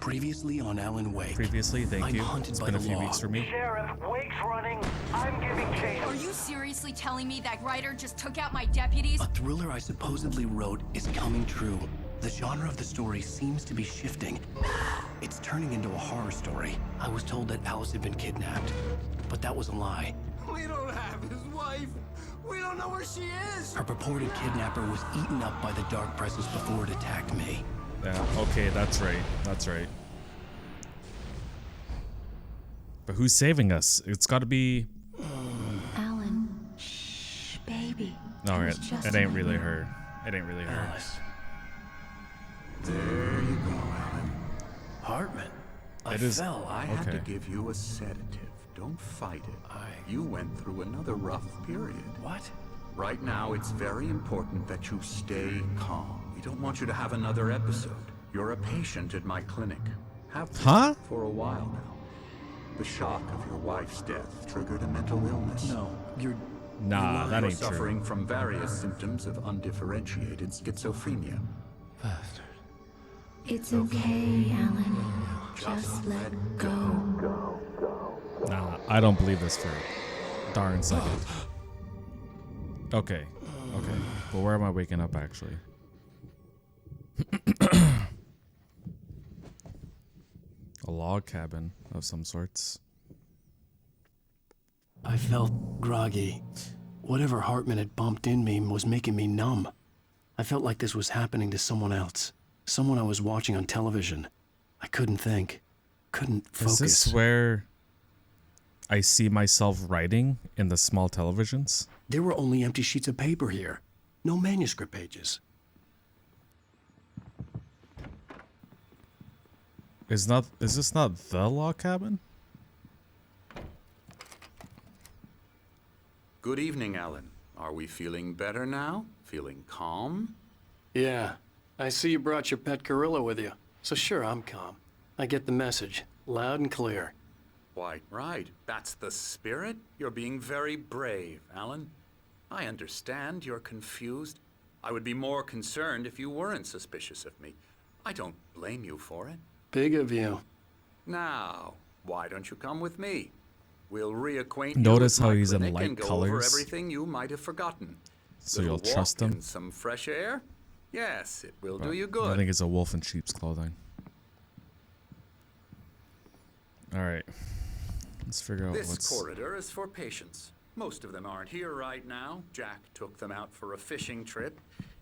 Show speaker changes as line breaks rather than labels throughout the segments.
Previously on Alan Wake.
Previously, thank
I'm
you.
hunted
It's
by
been a
the
few
law.
weeks for me.
Sheriff, Wake's running. I'm giving chase.
Are you seriously telling me that writer just took out my deputies?
A thriller I supposedly wrote is coming true. The genre of the story seems to be shifting. It's turning into a horror story. I was told that Alice had been kidnapped, but that was a lie.
We don't have his wife. We don't know where she is.
Her purported kidnapper was eaten up by the dark presence before it attacked me.
Yeah, okay, that's right. That's right. But who's saving us? It's got to be...
Alan, shh, baby.
Alright, it ain't really her. It ain't really her.
Alice.
There you go, Alan.
Hartman. I
It is-
fell.
I had to
Okay.
give you a sedative. Don't fight it. You went through another rough period.
What?
Right now, it's very important that you stay calm. We don't want you to have another episode. You're a patient at my clinic. Have been
Huh?
for a while now. The shock of your wife's death triggered a mental illness.
No, you're...
Nah, that
You're
ain't
suffering
true.
from various symptoms of undifferentiated schizophrenia.
Bastard.
It's okay, Alan. Just let go.
Nah, I don't believe this for a darn second. Okay. Okay. But where am I waking up, actually? A log cabin of some sorts.
I felt groggy. Whatever Hartman had bumped in me was making me numb. I felt like this was happening to someone else. Someone I was watching on television. I couldn't think. Couldn't focus.
Is this where I see myself writing in the small televisions?
There were only empty sheets of paper here. No manuscript pages.
Is this not the log cabin?
Good evening, Alan. Are we feeling better now? Feeling calm?
Yeah. I see you brought your pet gorilla with you. So sure, I'm calm. I get the message. Loud and clear.
Quite right. That's the spirit. You're being very brave, Alan. I understand you're confused. I would be more concerned if you weren't suspicious of me. I don't blame you for it.
Big of you.
Now, why don't you come with me? We'll reacquaint
Notice
you with
how
my
he's in
clinic
light
and go
colors?
over everything you might have forgotten.
So
Little
you'll trust
walk
him?
in some fresh air? Yes, it will do
Well,
you
I
good.
think it's a wolf in sheep's clothing. Alright. Let's figure out
This
what's...
corridor is for patients. Most of them aren't here right now. Jack took them out for a fishing trip,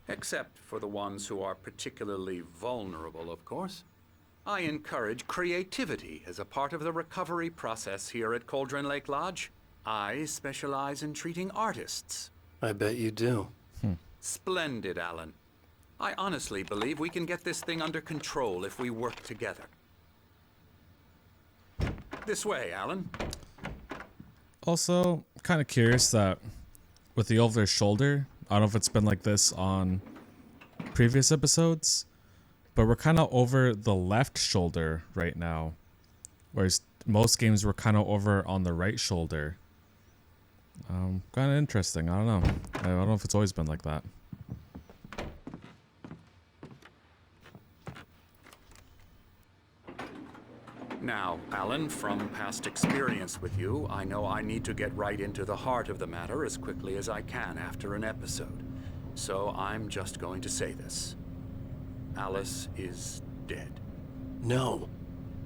except for the ones who are particularly vulnerable, of course. I encourage creativity as a part of the recovery process here at Cauldron Lake Lodge. I specialize in treating artists.
I bet you do.
Splendid, Alan. I honestly believe we can get this thing under control if we work together. This way, Alan.
Also, kind of curious that with the over shoulder, I don't know if it's been like this on previous episodes, but we're kind of over the left shoulder right now, whereas most games were kind of over on the right shoulder. Kind of interesting. I don't know. I don't know if it's always been like that.
Now, Alan, from past experience with you, I know I need to get right into the heart of the matter as quickly as I can after an episode. So I'm just going to say this. Alice is dead.
No.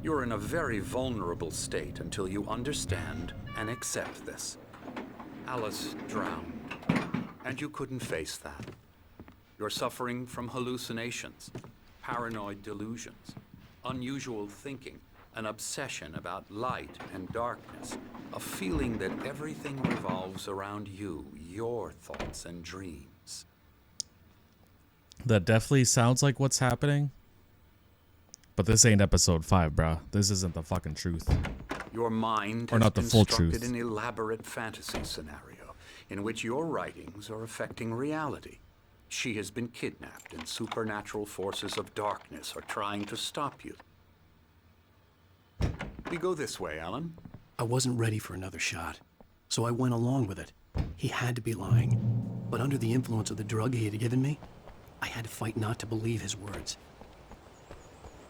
You're in a very vulnerable state until you understand and accept this. Alice drowned, and you couldn't face that. You're suffering from hallucinations, paranoid delusions, unusual thinking, an obsession about light and darkness, a feeling that everything revolves around you, your thoughts and dreams.
That definitely sounds like what's happening. But this ain't episode 5, bruh. This isn't the fucking truth.
Your mind
Or
has
not the full
constructed
truth.
an elaborate fantasy scenario in which your writings are affecting reality. She has been kidnapped and supernatural forces of darkness are trying to stop you. We go this way, Alan.
I wasn't ready for another shot, so I went along with it. He had to be lying. But under the influence of the drug he had given me, I had to fight not to believe his words.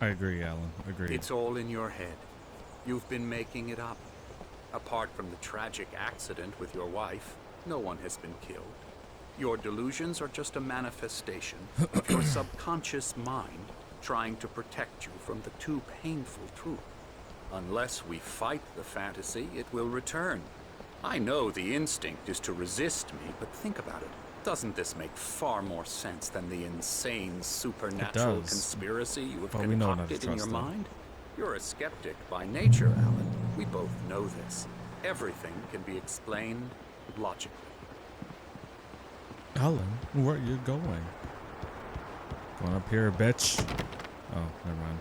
I agree, Alan. Agree.
It's all in your head. You've been making it up. Apart from the tragic accident with your wife, no one has been killed. Your delusions are just a manifestation of your subconscious mind trying to protect you from the too painful truth. Unless we fight the fantasy, it will return. I know the instinct is to resist me, but think about it. Doesn't this make far more sense than the insane supernatural conspiracy you have concocted in your mind? You're a skeptic by nature, Alan. We both know this. Everything can be explained logically.
Alan, where are you going? Going up here, bitch. Oh, never mind.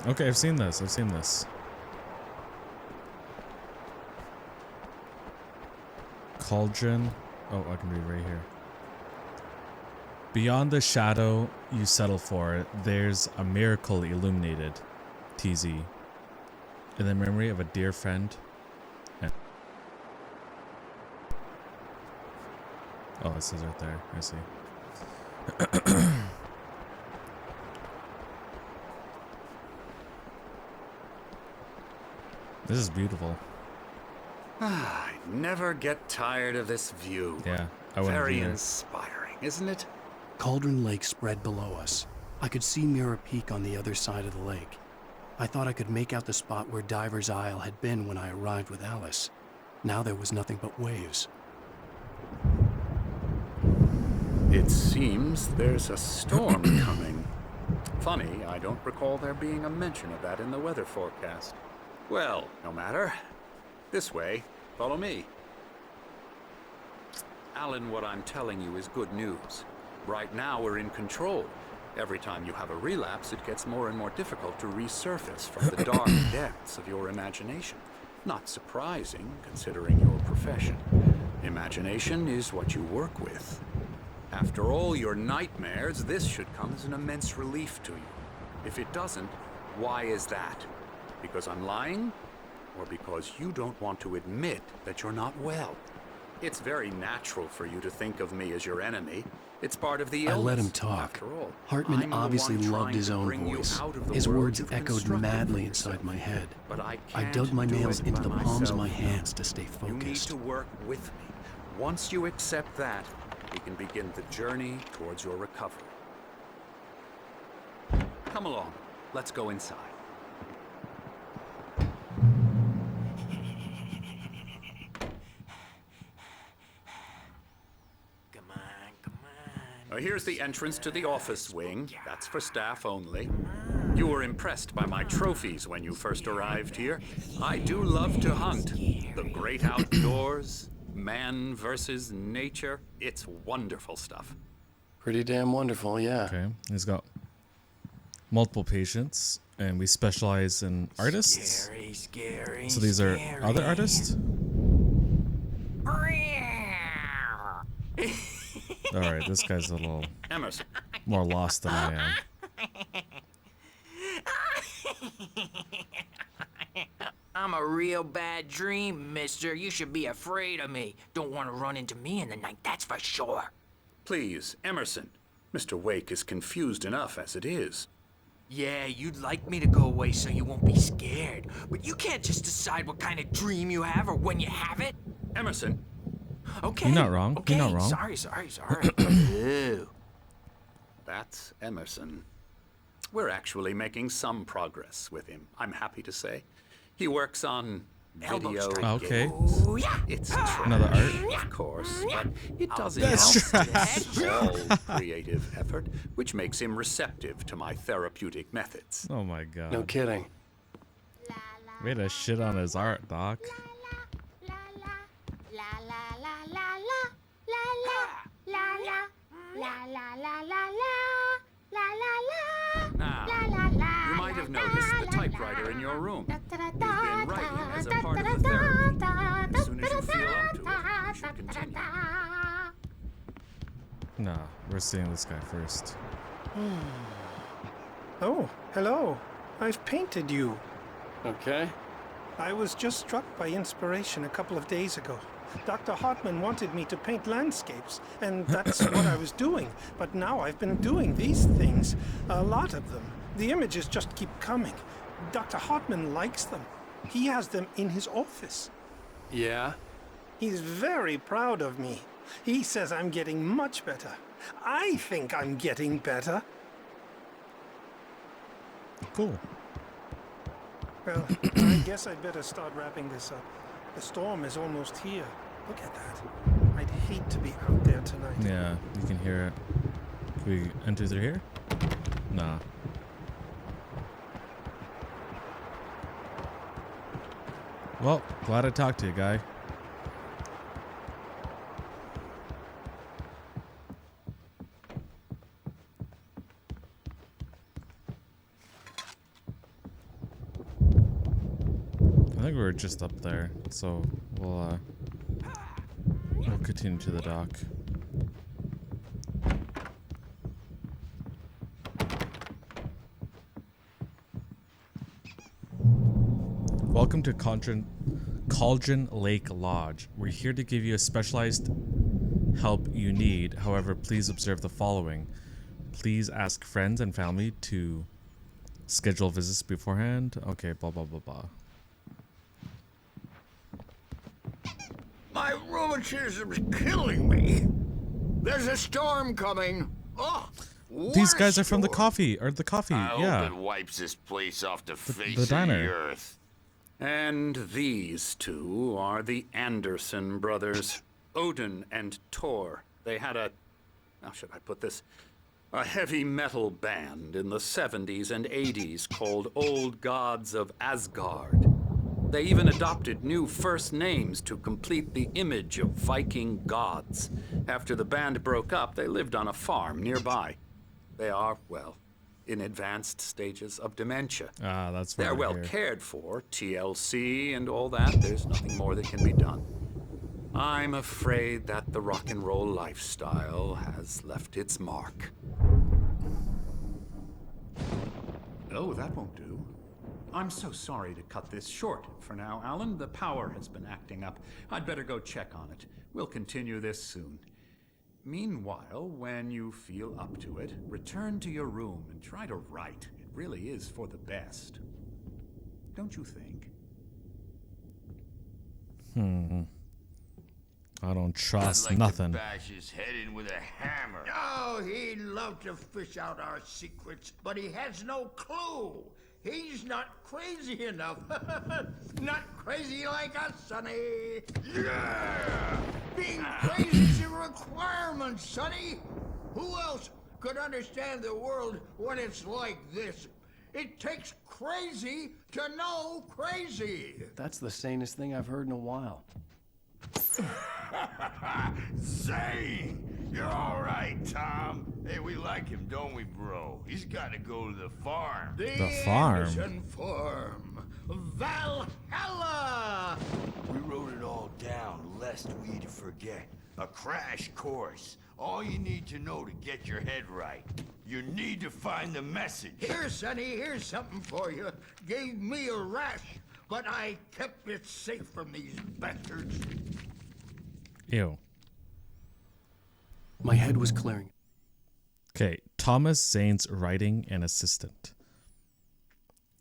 Okay, I've seen this. Cauldron. Oh, I can read right here. Beyond the shadow you settle for, there's a miracle illuminated. TZ. In the memory of a dear friend. Yeah. Oh, it says right there. I see. This is beautiful.
I never get tired of this view.
Yeah, I wouldn't
Very
either.
inspiring, isn't it?
Cauldron Lake spread below us. I could see Mirror Peak on the other side of the lake. I thought I could make out the spot where Diver's Isle had been when I arrived with Alice. Now there was nothing but waves.
It seems there's a storm coming. Funny, I don't recall there being a mention of that in the weather forecast. Well, no matter. This way. Follow me. Alan, what I'm telling you is good news. Right now, we're in control. Every time you have a relapse, it gets more and more difficult to resurface from the dark depths of your imagination. Not surprising, considering your profession. Imagination is what you work with. After all your nightmares, this should come as an immense relief to you. If it doesn't, why is that? Because I'm lying? Or because you don't want to admit that you're not well? It's very natural for you to think of me as your enemy. It's part of the illness.
I let him talk.
After all,
Hartman
I'm the
obviously
one
loved
trying
his
to
own
bring you
voice.
out of the
His
world
words
you've
echoed
constructed
madly
for
inside
yourself.
my head.
But I
I
can't
dug my
do
nails
it
into
by
the palms of my
myself.
hands to stay
You need
focused.
to work with me. Once you accept that, we can begin the journey towards your recovery. Come along. Let's go inside. Here's the entrance to the office wing. That's for staff only. You were impressed by my trophies when you first arrived here. I do love to hunt. The great outdoors, man versus nature. It's wonderful stuff.
Pretty damn wonderful, yeah.
Okay, he's got multiple patients, and we specialize in artists.
Scary.
So these are other artists? Alright, this guy's a little
Emerson,
more lost than I am.
I'm a real bad dream, mister. You should be afraid of me. Don't want to run into me in the night, that's for sure.
please, Emerson. Mr. Wake is confused enough as it is.
Yeah, you'd like me to go away so you won't be scared. But you can't just decide what kind of dream you have or when you have it.
Emerson,
Okay.
You're not wrong.
Okay.
You're not wrong.
Sorry. Ew.
that's Emerson. We're actually making some progress with him, I'm happy to say. He works on
Elbow
video
strike.
Okay.
games.
Ooh, yeah.
It's
Another
trash,
art?
of course, but it does
That's
enhance his small creative effort, which makes him receptive to my therapeutic methods.
Oh my god.
No kidding.
Way to shit on his art, Doc.
Now, you might have noticed the typewriter in your room. You've been writing as a part of the therapy. As soon as you feel up to it, you should continue.
Nah, we're seeing this guy first.
Oh, hello. I've painted you.
Okay.
I was just struck by inspiration a couple of days ago. Dr. Hartman wanted me to paint landscapes, and that's what I was doing. But now I've been doing these things, a lot of them. The images just keep coming. Dr. Hartman likes them. He has them in his office.
Yeah?
He's very proud of me. He says I'm getting much better. I think I'm getting better.
Cool.
Well, I guess I'd better start wrapping this up. The storm is almost here. Look at that. I'd hate to be out there tonight.
Yeah, you can hear it. Can we enter through here? Nah. Well, glad I talked to you, guy. I think we were just up there, so we'll continue to the dock. Welcome to Cauldron Lake Lodge. We're here to give you a specialized help you need. However, please observe the following. Please ask friends and family to schedule visits beforehand. Okay, blah, blah, blah, blah.
My rheumatism's killing me. There's a storm coming. Oh,
These guys are from the coffee,
I
yeah.
hope it wipes this place off the face
the
of
diner.
the earth.
And these two are the Anderson brothers, Odin and Tor. They had how should I put this? A heavy metal band in the 70s and 80s called Old Gods of Asgard. They even adopted new first names to complete the image of Viking gods. After the band broke up, they lived on a farm nearby. They are, well, in advanced stages of dementia.
Ah, that's
They're
right
well
here.
cared for, TLC and all that. There's nothing more that can be done. I'm afraid that the rock and roll lifestyle has left its mark.
Oh, that won't do. I'm so sorry to cut this short for now, Alan. The power has been acting up. I'd better go check on it. We'll continue this soon. Meanwhile, when you feel up to it, return to your room and try to write. It really is for the best. Don't you think?
I don't trust
I'd like
nothing.
to bash his head in with a hammer. Oh, he'd love to fish out our secrets, but he has no clue. He's not crazy enough. Not crazy like us, Sonny. Yeah! Being crazy's a requirement, Sonny. Who else could understand the world when it's like this? It takes crazy to know crazy.
That's the sanest thing I've heard in a while.
Zane! You're all right, Tom. Hey, we like him, don't we, bro? He's got to go to the farm.
The farm?
Anderson farm. Valhalla! We wrote it all down, lest we forget. A crash course. All you need to know to get your head right. You need to find the message. Here, Sonny, here's something for you. Gave me a rash, but I kept it safe from these bastards.
Ew.
My head was clearing.
Okay, Thomas Zane's writing and assistant.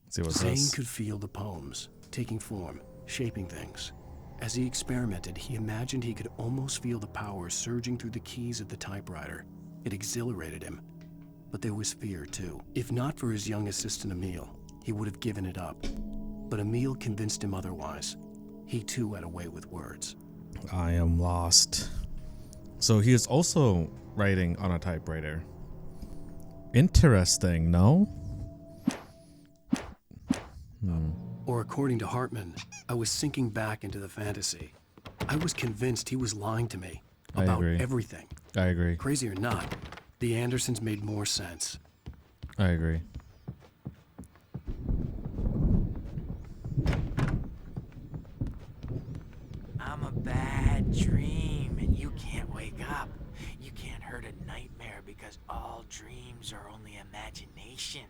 Let's see what's
Zane
this.
could feel the poems, taking form, shaping things. As he experimented, he imagined he could almost feel the power surging through the keys of the typewriter. It exhilarated him. But there was fear, too. If not for his young assistant Emil, he would have given it up. But Emil convinced him otherwise. He, too, had a way with words.
I am lost. So he is also writing on a typewriter. Interesting, no?
Or according to Hartman, I was sinking back into the fantasy. I was convinced he was lying to me
I
about
agree.
everything.
I agree.
Crazy or not, the Andersons made more sense.
I agree.
I'm a bad dream, and you can't wake up. You can't hurt a nightmare because all dreams are only imagination.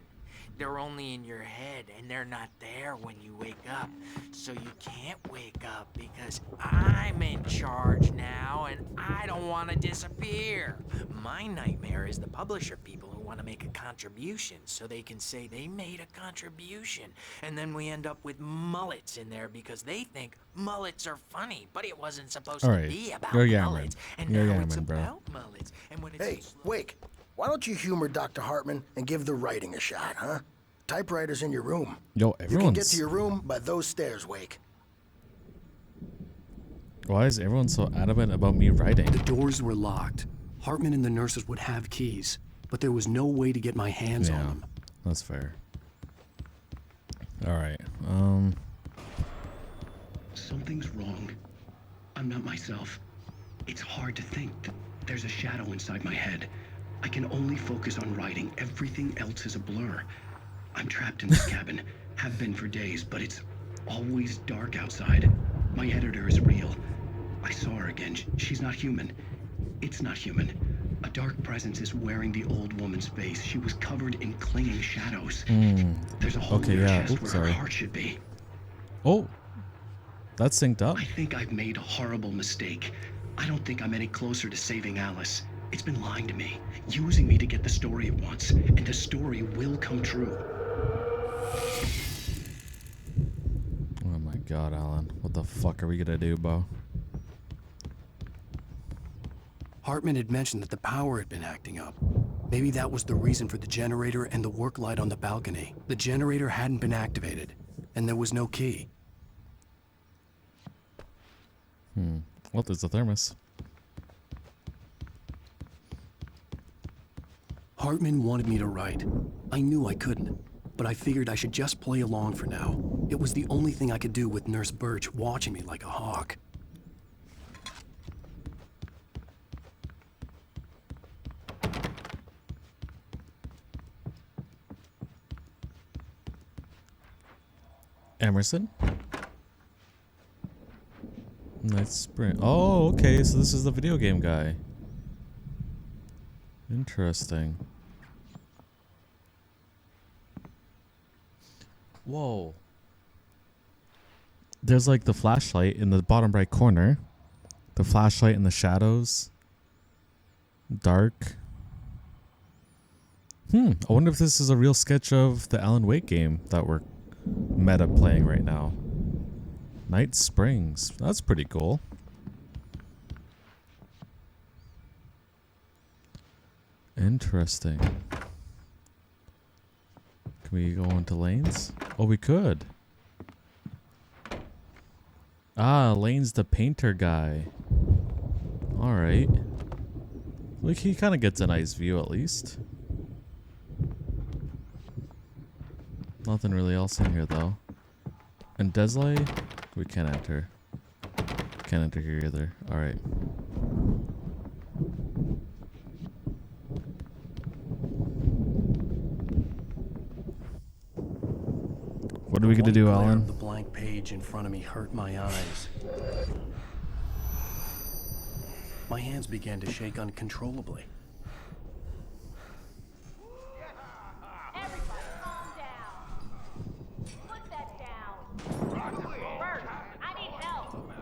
They're only in your head, and they're not there when you wake up. So you can't wake up because I'm in charge now, and I don't want to disappear. My nightmare is the publisher people who want to make a contribution so they can say they made a contribution. And then we end up with mullets in there because they think mullets are funny, but it wasn't supposed to be about mullets. And now it's about mullets. And when it's
Hey, Wake. Why don't you humor Dr. Hartman and give the writing a shot, huh? Typewriter's in your room.
Yo,
You can get to your room by those stairs, Wake.
Why is everyone so adamant about me writing?
The doors were locked. Hartman and the nurses would have keys, but there was no way to get my hands on them.
That's fair. Alright,
Something's wrong. I'm not myself. It's hard to think. There's a shadow inside my head. I can only focus on writing. Everything else is a blur. I'm trapped in this cabin. Have been for days, but it's always dark outside. My editor is real. I saw her again. She's not human. It's not human. A dark presence is wearing the old woman's face. She was covered in clinging shadows. There's a hole in her chest where her heart should be.
Oh, that's synced up.
I think I've made a horrible mistake. I don't think I'm any closer to saving Alice. It's been lying to me, using me to get the story it wants, and the story will come true.
Oh my god, Alan. What the fuck are we gonna do, Bo?
Hartman had mentioned that the power had been acting up. Maybe that was the reason for the generator and the work light on the balcony. The generator hadn't been activated, and there was no key.
Well, there's the thermos.
Hartman wanted me to write. I knew I couldn't, but I figured I should just play along for now. It was the only thing I could do with Nurse Birch watching me like a hawk.
Emerson? Night Spring. Oh, okay, so this is the video game guy. Interesting. Whoa. There's like the flashlight in the bottom right corner. The flashlight in the shadows. Dark. I wonder if this is a real sketch of the Alan Wake game that we're meta playing right now. Night Springs. That's pretty cool. Interesting. Can we go into lanes? Oh, we could. Ah, Lane's the painter guy. Alright. Look, he kind of gets a nice view at least. Nothing really else in here though. And Desley, we can't enter. Can't enter here either. Alright. What are we gonna do, Alan?
The blank page in front of me hurt my eyes. My hands began to shake uncontrollably.
Everybody calm down. Put that down. Bert, I need help.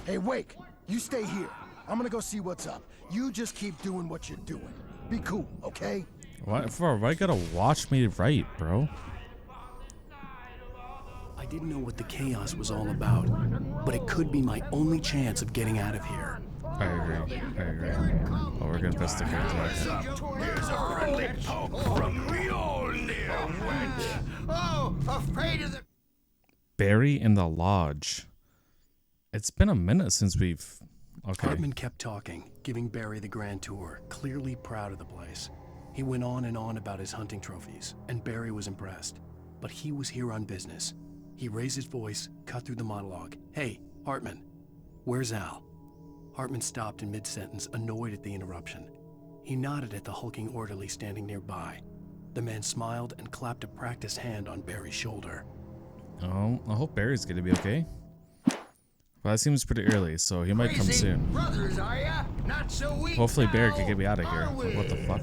Hey, Wake, you stay here. I'm gonna go see what's up. You just keep doing what you're doing. Be cool, okay?
Why you gotta watch me write, bro?
I didn't know what the chaos was all about, but it could be my only chance of getting out of here.
I agree. Oh, we're gonna press the character.
Here's a friendly poke from the old near wench. Oh, afraid of the...
Barry in the Lodge. It's been a minute since we've... Okay.
Hartman kept talking, giving Barry the grand tour, clearly proud of the place. He went on and on about his hunting trophies, and Barry was impressed. But he was here on business. He raised his voice, cut through the monologue. Hey, Hartman, where's Al? Hartman stopped in mid-sentence, annoyed at the interruption. He nodded at the hulking orderly standing nearby. The man smiled and clapped a practiced hand on Barry's shoulder.
Oh, I hope Barry's gonna be okay. Well, that seems pretty early, so he might come soon.
Brothers, are ya? Not so weak.
Hopefully Barry
now,
can get me out of here.
are we?
What the fuck?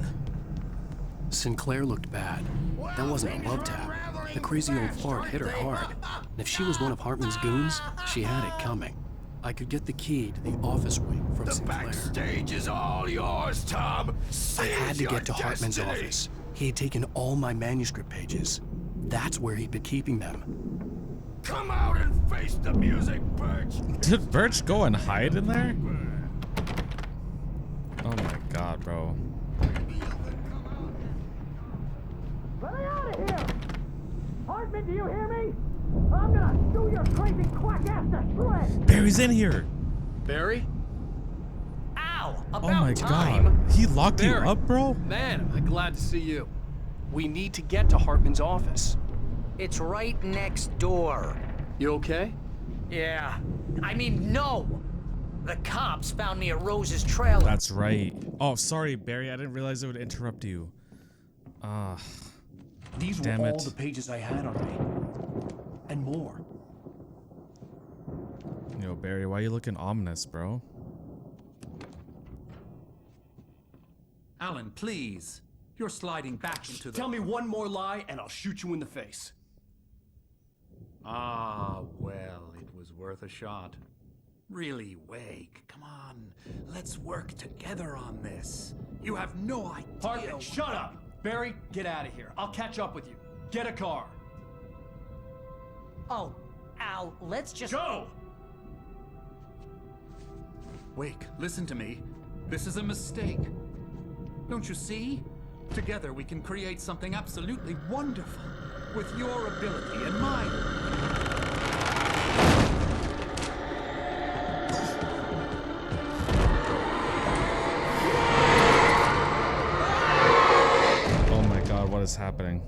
Sinclair looked bad. That wasn't a love tap. The crazy old fart hit her hard. And if she was one of Hartman's goons, she had it coming. I could get the key to the office wing from Sinclair.
Backstage is all yours, Tom.
I had to get to Hartman's office. He had taken all my manuscript pages. That's where he'd been keeping them.
Come out and face the music, Birch.
Did Birch go and hide in there? Oh my god, bro.
Let me out of here! Hartman, do you hear me? I'm gonna chew your crazy quack ass to shreds!
Barry's in here!
Barry?
Ow!
Oh my god. He locked you
Barry.
up, bro?
Man, I'm glad to see you. We need to get to Hartman's office.
It's right next door.
You okay?
Yeah. I mean, no! The cops found me at Rose's trailer.
That's right. Oh, sorry, Barry. I didn't realize it would interrupt you.
These
damn
were all
it.
the pages I had on me. And more.
Yo, Barry, why are you looking ominous, bro?
Alan, please. You're sliding back into the...
Tell me one more lie and I'll shoot you in the face.
Ah, well, it was worth a shot. Really, Wake, come on. Let's work together on this. You have no idea...
Hartman, shut up! Barry, get out of here. I'll catch up with you. Get a car.
Oh, Al, let's just...
Go!
Wake, listen to me. This is a mistake. Don't you see? Together we can create something absolutely wonderful. With your ability and mine.
Oh my god, what is happening?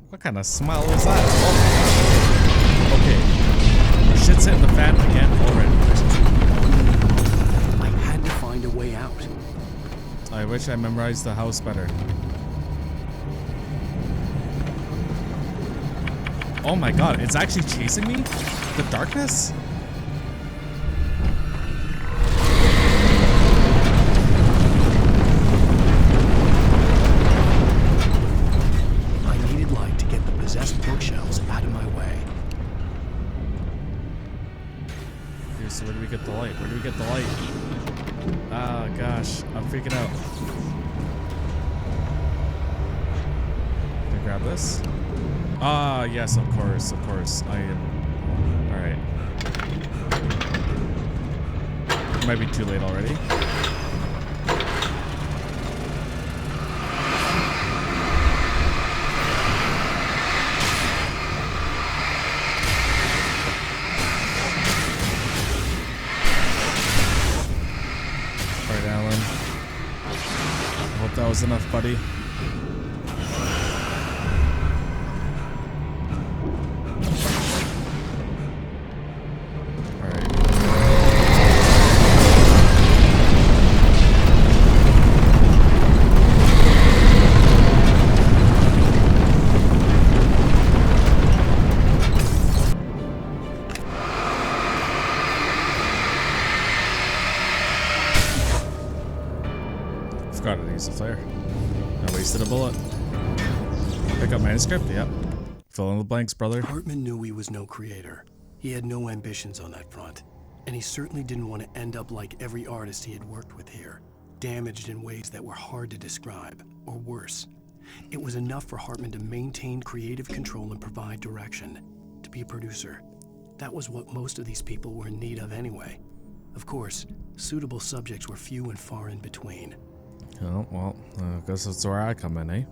What kind of smile was that? Oh. Okay. Shit's hitting the fan again already.
I had to find a way out.
I wish I memorized the house better. Oh my god, it's actually chasing me? The darkness?
I needed light to get the possessed bookshelves out of my way.
Okay, so where do we get the light? Where do we get the light? Ah, gosh, I'm freaking out. Can I grab this? Ah, yes, of course, of course. Alright. It might be too late already. Alright, Alan. I hope that was enough, buddy. Forgot to use the flare. I wasted a bullet. Pick up manuscript? Yep. Fill in the blanks, brother.
Hartman knew he was no creator. He had no ambitions on that front. And he certainly didn't want to end up like every artist he had worked with here, damaged in ways that were hard to describe, or worse. It was enough for Hartman to maintain creative control and provide direction, to be a producer. That was what most of these people were in need of anyway. Of course, suitable subjects were few and far in between.
Oh, well, I guess that's where I come in, eh?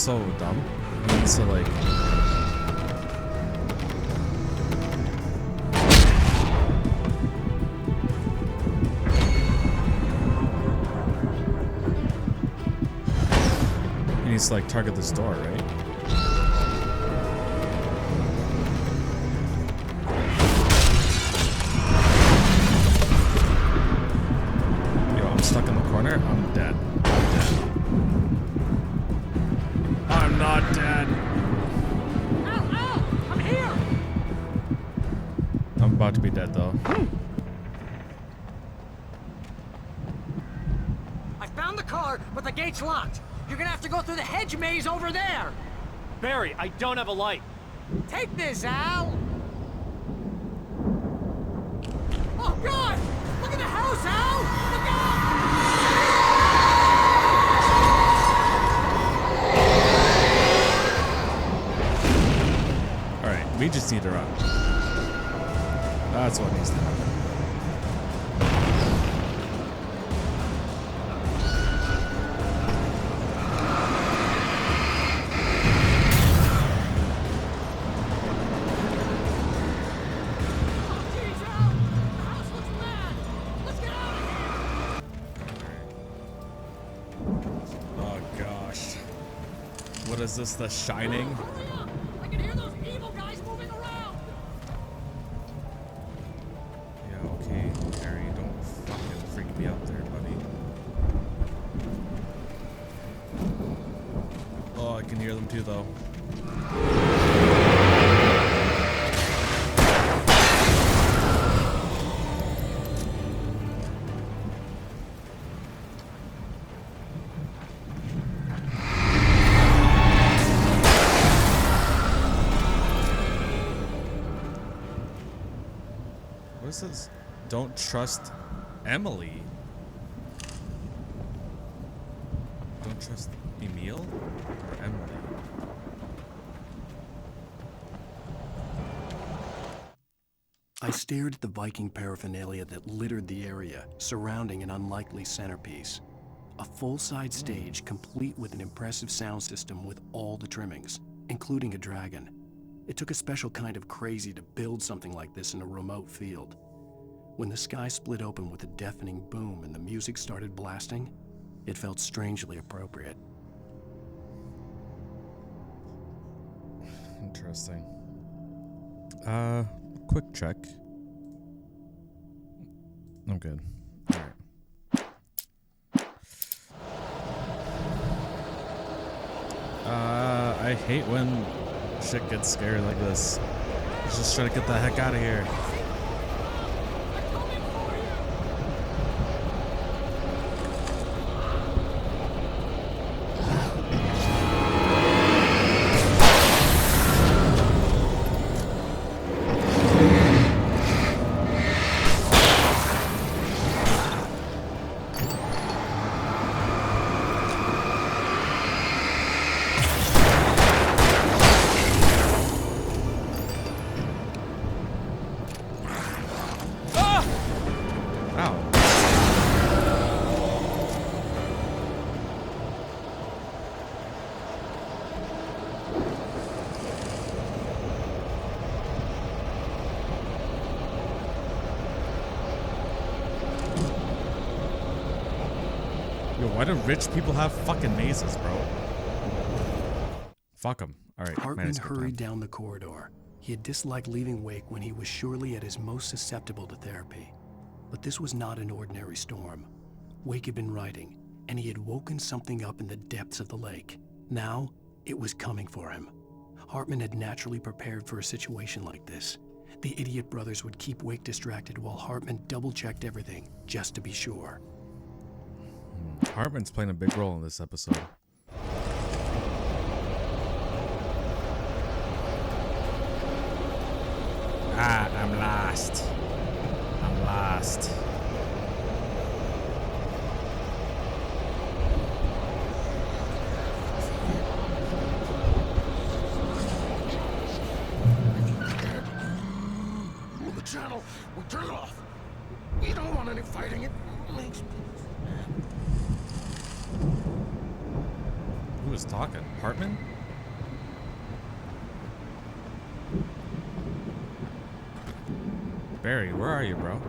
so dumb. He needs to like... He needs to like target this door, right? Yo, I'm stuck in the corner. I'm dead. I'm not dead.
Al! I'm here!
I'm about to be dead though.
I found the car, but the gate's locked. You're gonna have to go through the hedge maze over there.
Barry, I don't have a light.
Take this, Al. Oh God! Look at the house, Al! Look out!
Alright, we just need to run. That's what needs to happen. Oh gosh. What is this, The Shining?
I can hear those evil guys moving around!
Yeah, okay, Harry, don't fucking freak me out there, buddy. Oh, I can hear them too, though. What is this? Don't trust Emily. Don't trust Emil or Emily?
I stared at the Viking paraphernalia that littered the area, surrounding an unlikely centerpiece. A full-size stage complete with an impressive sound system with all the trimmings, including a dragon. It took a special kind of crazy to build something like this in a remote field. When the sky split open with a deafening boom and the music started blasting, it felt strangely appropriate.
Interesting. Quick check. I'm good. Alright. I hate when shit gets scary like this. Let's just try to get the heck out of here. Yo, why do rich people have fucking mazes, bro? Fuck them. Alright,
Hartman hurried down the corridor. He had disliked leaving Wake when he was surely at his most susceptible to therapy. But this was not an ordinary storm. Wake had been writing, and he had woken something up in the depths of the lake. Now, it was coming for him. Hartman had naturally prepared for a situation like this. The idiot brothers would keep Wake distracted while Hartman double-checked everything, just to be sure.
Hartman's playing a big role in this episode. I'm lost. I'm lost.
Move the channel. We'll turn it off. We don't want any fighting. It makes...
Who is was talking? Hartman? Barry, where are you, bro?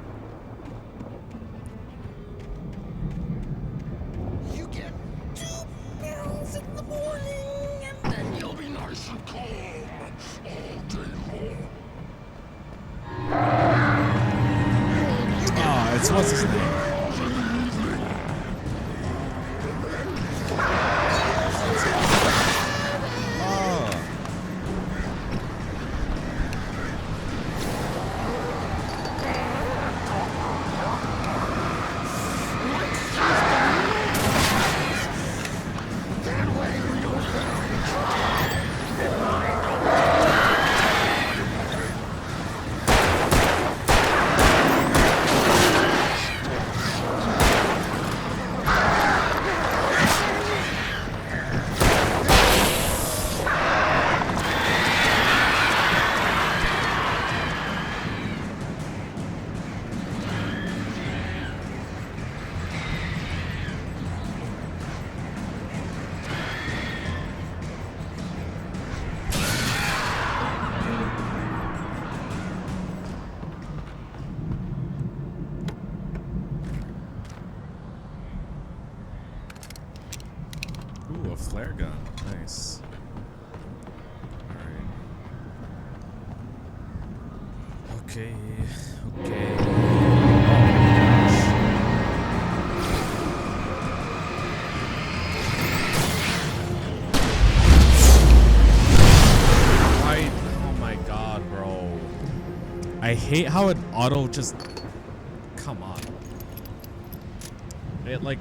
You get 2 pills in the morning, and then you'll be nice and calm all day long.
Oh, it's what's his name? Ooh, a flare gun. Nice. Alright. Okay. Okay. Right. Oh my god, bro. I hate how it auto just... Come on. It like...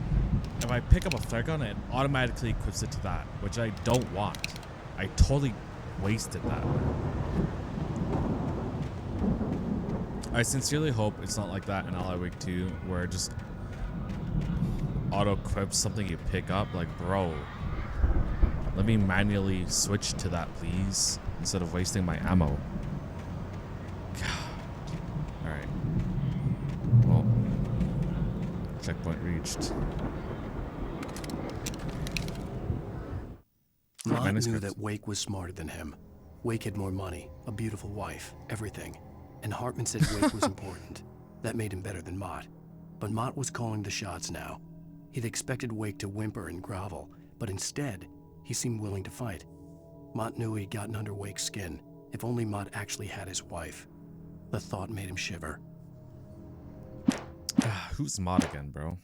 If I pick up a flare gun, it automatically equips it to that, which I don't want. I totally wasted that. I sincerely hope it's not like that in alanwake 2, where it just auto-equips something you pick up. Like, bro, let me manually switch to that, please, instead of wasting my ammo. God. Alright. Well, checkpoint reached.
Mott knew that Wake was smarter than him. Wake had more money, a beautiful wife, everything. And Hartman said Wake was important. That made him better than Mott. But Mott was calling the shots now. He'd expected Wake to whimper and grovel, but instead, he seemed willing to fight. Mott knew he'd gotten under Wake's skin. If only Mott actually had his wife. The thought made him shiver.
Who's Mott again, bro?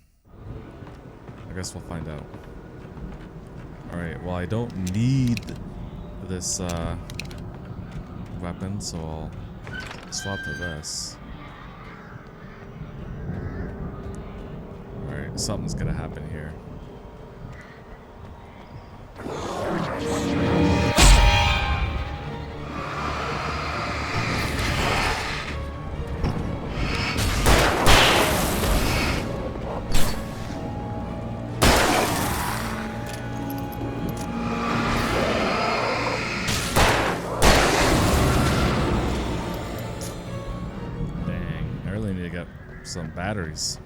I guess we'll find out. Alright, well, I don't need this weapon, so I'll swap to this. Alright, something's gonna happen here. Some batteries.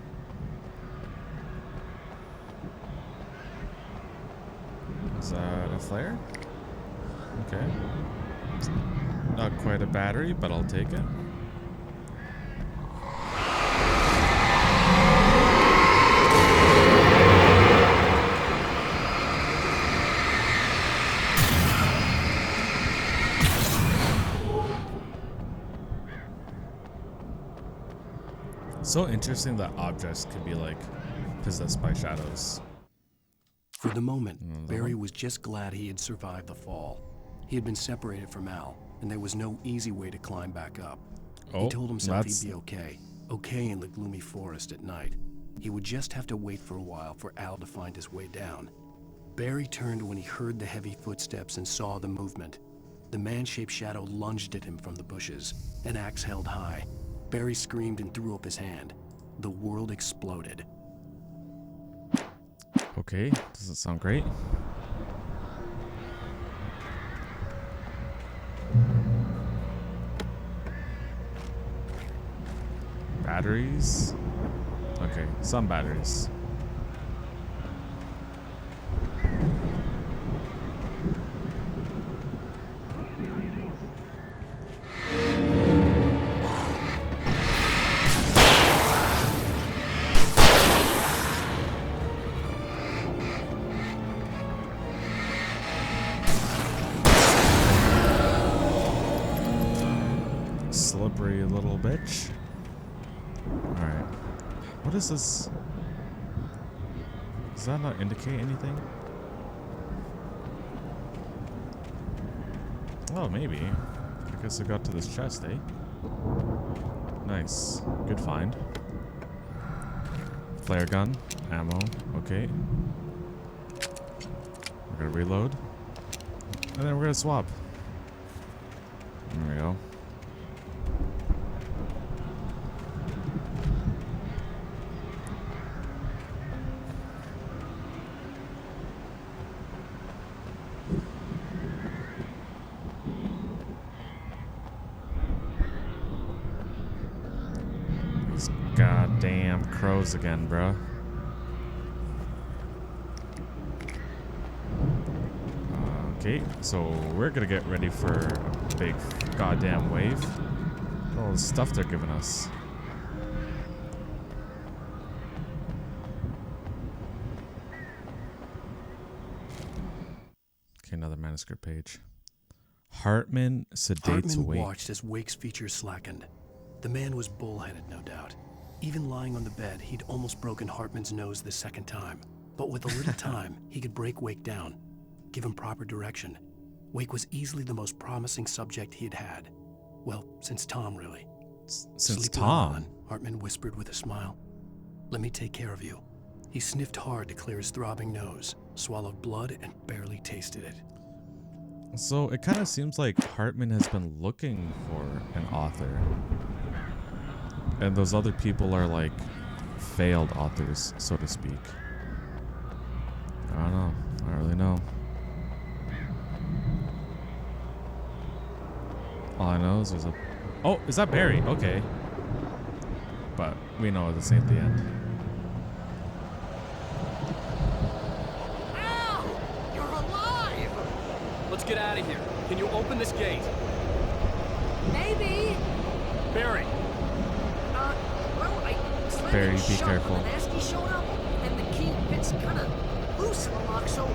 Is that a flare? Okay. Not quite a battery, but I'll take it. So interesting that objects can be like possessed by shadows.
For the moment, Barry was just glad he had survived the fall. He had been separated from Al, and there was no easy way to climb back up. He told himself he'd be okay. Okay in the gloomy forest at night. He would just have to wait for a while for Al to find his way down. Barry turned when he heard the heavy footsteps and saw the movement. The man-shaped shadow lunged at him from the bushes, an axe held high. Barry screamed and threw up his hand. The world exploded.
Okay, doesn't sound great. Batteries? Okay, some batteries. slippery little bitch. Alright. What is this? Does that not indicate anything? Oh, maybe. I guess I got to this chest, eh? Nice. Good find. Flare gun. Ammo. Okay. We're gonna reload. And then we're gonna swap. There we go. These goddamn crows again, bruh. Okay, so we're gonna get ready for a big goddamn wave. All the stuff they're giving us. Okay, another manuscript page. Hartman sedates
Hartman
Wake.
watched as Wake's features slackened. The man was bullheaded, no doubt. Even lying on the bed, he'd almost broken Hartman's nose the second time. But with a little time, he could break Wake down. Give him proper direction. Wake was easily the most promising subject he had had. Well, since Tom, really.
Since
Sleep
Tom?
well, Alan, Hartman whispered with a smile. Let me take care of you. He sniffed hard to clear his throbbing nose, swallowed blood, and barely tasted it.
So it kind of seems like Hartman has been looking for an author. And those other people are like failed authors, so to speak. I don't know. I don't really know. All I know is there's a... Oh, is that Barry? Okay. But we know this ain't the end.
Al! You're alive!
Let's get out of here. Can you open this gate?
Maybe.
Barry!
Well, I slammed
Barry,
it
be
shut
careful.
when the nasty showed up, and the key fits kind of loose in the lock, so,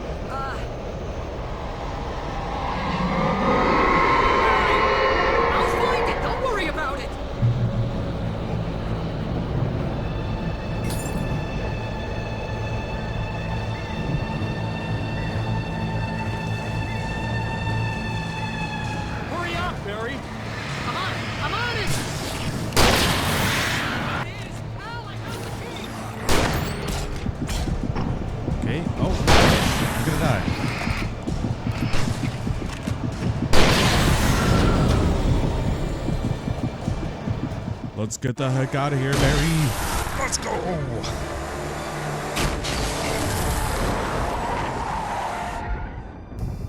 I'll find it! Don't worry about it!
Hurry up, Barry!
I'm on it!
Okay. Oh, I'm gonna die. Let's get the heck out of here, Barry. Let's go.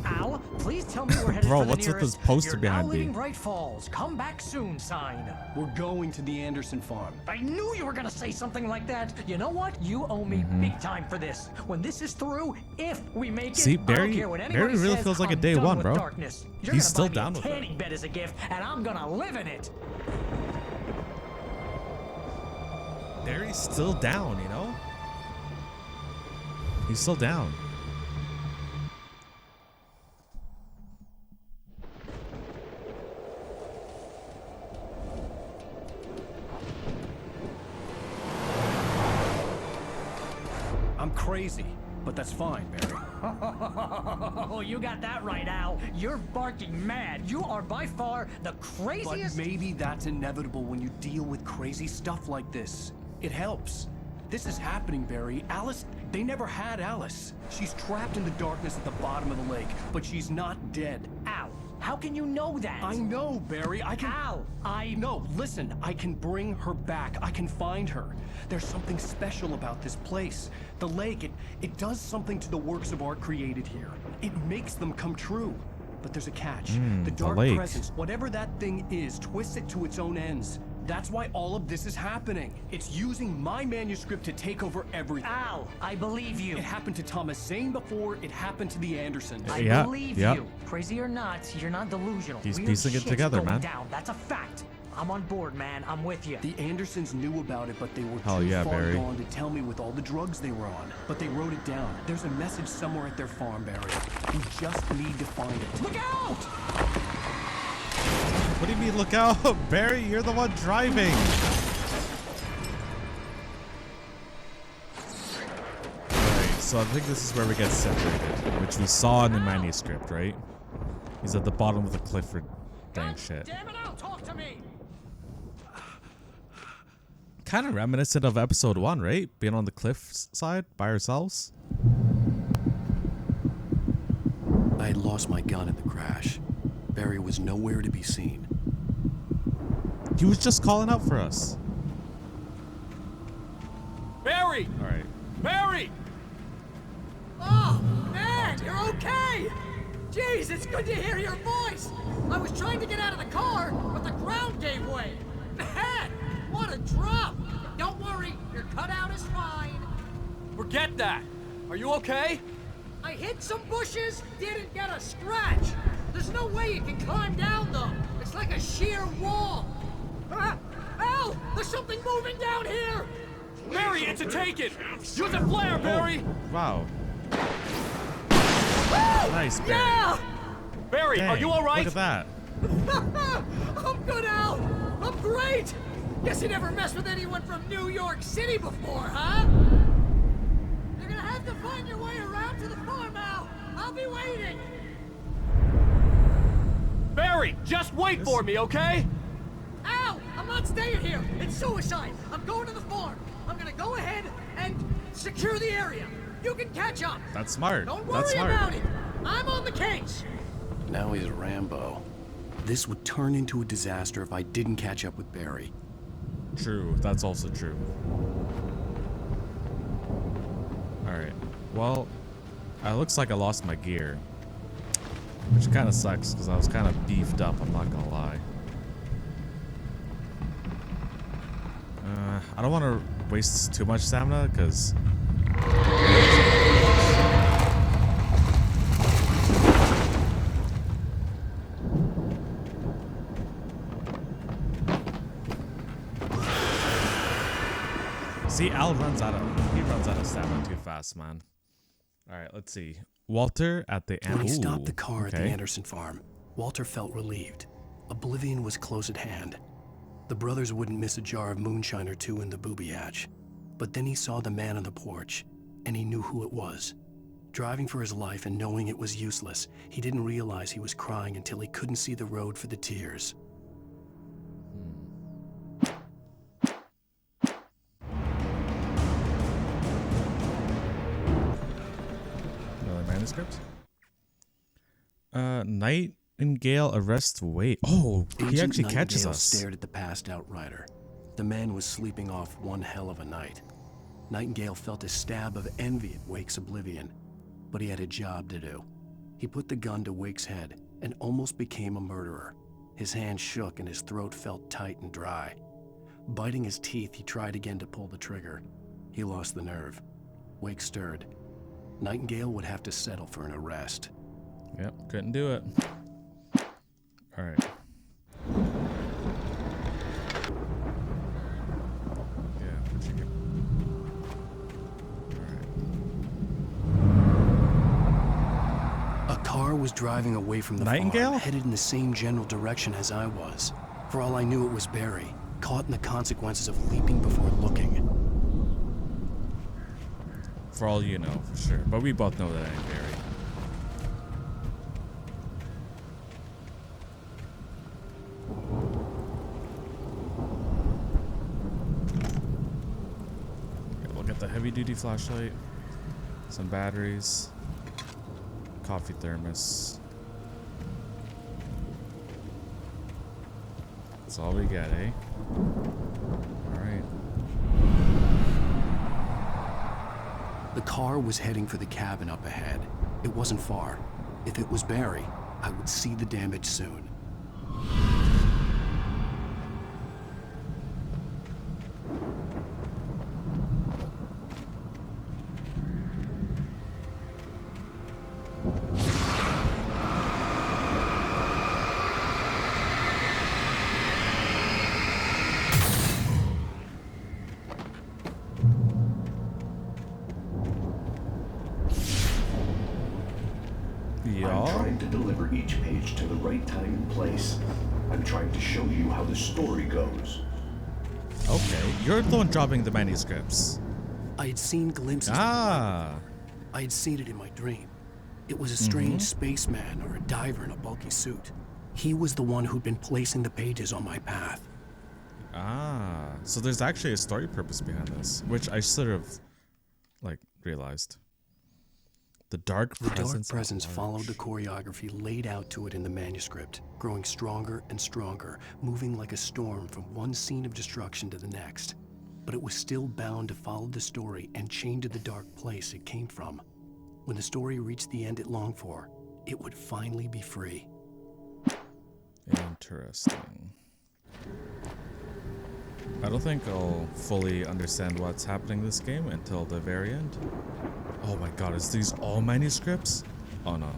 Al, please tell me we're headed
Bro,
for the
what's with
nearest
this poster
"You're
behind
now
me?
leaving Bright Falls. Come back soon" sign.
We're going to the Anderson farm.
I knew you were gonna say something like that. You know what? You owe me big time for this. When this is through, if we make it,
See,
I don't
Barry-
care what
Barry
anybody
really
says,
feels like a
I'm
day
done
one,
with
bro.
darkness. You're
He's
gonna
still
buy
down
me
with
a
it.
tanning bed as a gift, and I'm gonna live in it.
Barry's still down, you know? He's still down.
I'm crazy, but that's fine, Barry.
Oh, you got that right, Al. You're barking mad. You are by far the
But
craziest.
maybe that's inevitable when you deal with crazy stuff like this. It helps. This is happening, Barry. Alice, they never had Alice. She's trapped in the darkness at the bottom of the lake, but she's not dead.
Al, how can you know that?
I know, Barry. I can...
Al,
No, listen. I can bring her back. I can find her. There's something special about this place. The lake, it does something to the works of art created here. It makes them come true. But there's a catch. The
the
dark
lake.
presence, whatever that thing is, twists it to its own ends. That's why all of this is happening. It's using my manuscript to take over everything.
Al, I believe you.
It happened to Thomas Zane before it happened to the Andersons.
I
Yeah,
believe
yeah.
you. Crazy or not, you're not delusional.
He's
Weird
piecing it
shit's
together,
going
man.
Down. That's a fact. I'm on board, man. I'm with you.
The Andersons knew about it, but they were
Hell
too
yeah,
far
Barry.
gone to tell me with all the drugs they were on. But they wrote it down. There's a message somewhere at their farm, Barry. We just need to find it.
Look out!
What do you mean, look out? Barry, you're the one driving. Alright, so I think this is where we get separated, which we saw in the manuscript, right? He's at the bottom of the cliff for dang shit.
Damn it, Al, talk to me.
Kind of reminiscent of episode 1, right? Being on the cliff side by ourselves.
I had lost my gun in the crash. Barry was nowhere to be seen.
He was just calling out for us.
Barry!
All right.
Barry!
Oh, man, you're okay. Jeez, it's good to hear your voice. I was trying to get out of the car, but the ground gave way. Man, what a drop. Don't worry, your cutout is fine.
Forget that. Are you okay?
I hit some bushes, didn't get a scratch. There's no way you can climb down, though. It's like a sheer wall. Al, there's something moving down here.
Barry, it's a take-it. Use a flare, Barry.
Wow. Nice, Barry.
Yeah!
Barry,
Dang,
are you all right?
Look at that.
I'm good, Al. I'm great. Guess you never messed with anyone from New York City before, huh? You're gonna have to find your way around to the farm, Al. I'll be waiting.
Barry, just wait for me, okay?
Al, I'm not staying here. It's suicide. I'm going to the farm. I'm gonna go ahead and secure the area. You can catch up.
That's smart.
Don't
That's
worry
smart.
about it. I'm on the case.
Now he's Rambo. This would turn into a disaster if I didn't catch up with Barry.
True. That's also true. Alright. Well, it looks like I lost my gear. Which kind of sucks, because I was kind of beefed up, I'm not gonna lie. I don't want to waste too much stamina, because... See, Al runs out of stamina too fast, man. Alright, let's see. Walter at the
When he stopped the car at the Anderson farm, Walter felt relieved. Oblivion was close at hand. The brothers wouldn't miss a jar of moonshine or two in the booby hatch. But then he saw the man on the porch, and he knew who it was. Driving for his life and knowing it was useless, he didn't realize he was crying until he couldn't see the road for the tears.
Manuscript. Nightingale arrests Wade. Oh, he actually catches
Nightingale
us.
Stared at the passed out rider. The man was sleeping off one hell of a night. Nightingale felt a stab of envy at Wake's oblivion, but he had a job to do. He put the gun to Wake's head and almost became a murderer. His hand shook and his throat felt tight and dry. Biting his teeth, he tried again to pull the trigger. He lost the nerve. Wake stirred. Nightingale would have to settle for an arrest.
Yep, couldn't do it. Alright. Yeah, where'd you go?
A car was driving away from the
Nightingale?
farm, headed in the same general direction as I was. For all I knew, it was Barry, caught in the consequences of leaping before looking.
For all you know, for sure. But we both know that ain't Barry. Okay, we'll get the heavy-duty flashlight, some batteries, coffee thermos. That's all we got, eh? Alright.
The car was heading for the cabin up ahead. It wasn't far. If it was Barry, I would see the damage soon.
I'm trying to deliver each page to the right time and place. I'm trying to show you how the story goes.
Okay, you're the one dropping the manuscripts.
I had seen glimpses.
Ah.
I had seen it in my dream. It was a strange spaceman or a diver in a bulky suit. He was the one who'd been placing the pages on my path.
Ah, so there's actually a story purpose behind this, which I sort of, like, realized. The dark presence
followed the choreography laid out to it in the manuscript, growing stronger and stronger, moving like a storm from one scene of destruction to the next. But it was still bound to follow the story and chained to the dark place it came from. When the story reached the end it longed for, it would finally be free.
Interesting. I don't think I'll fully understand what's happening in this game until the very end. Oh my god, is these all manuscripts? Oh no.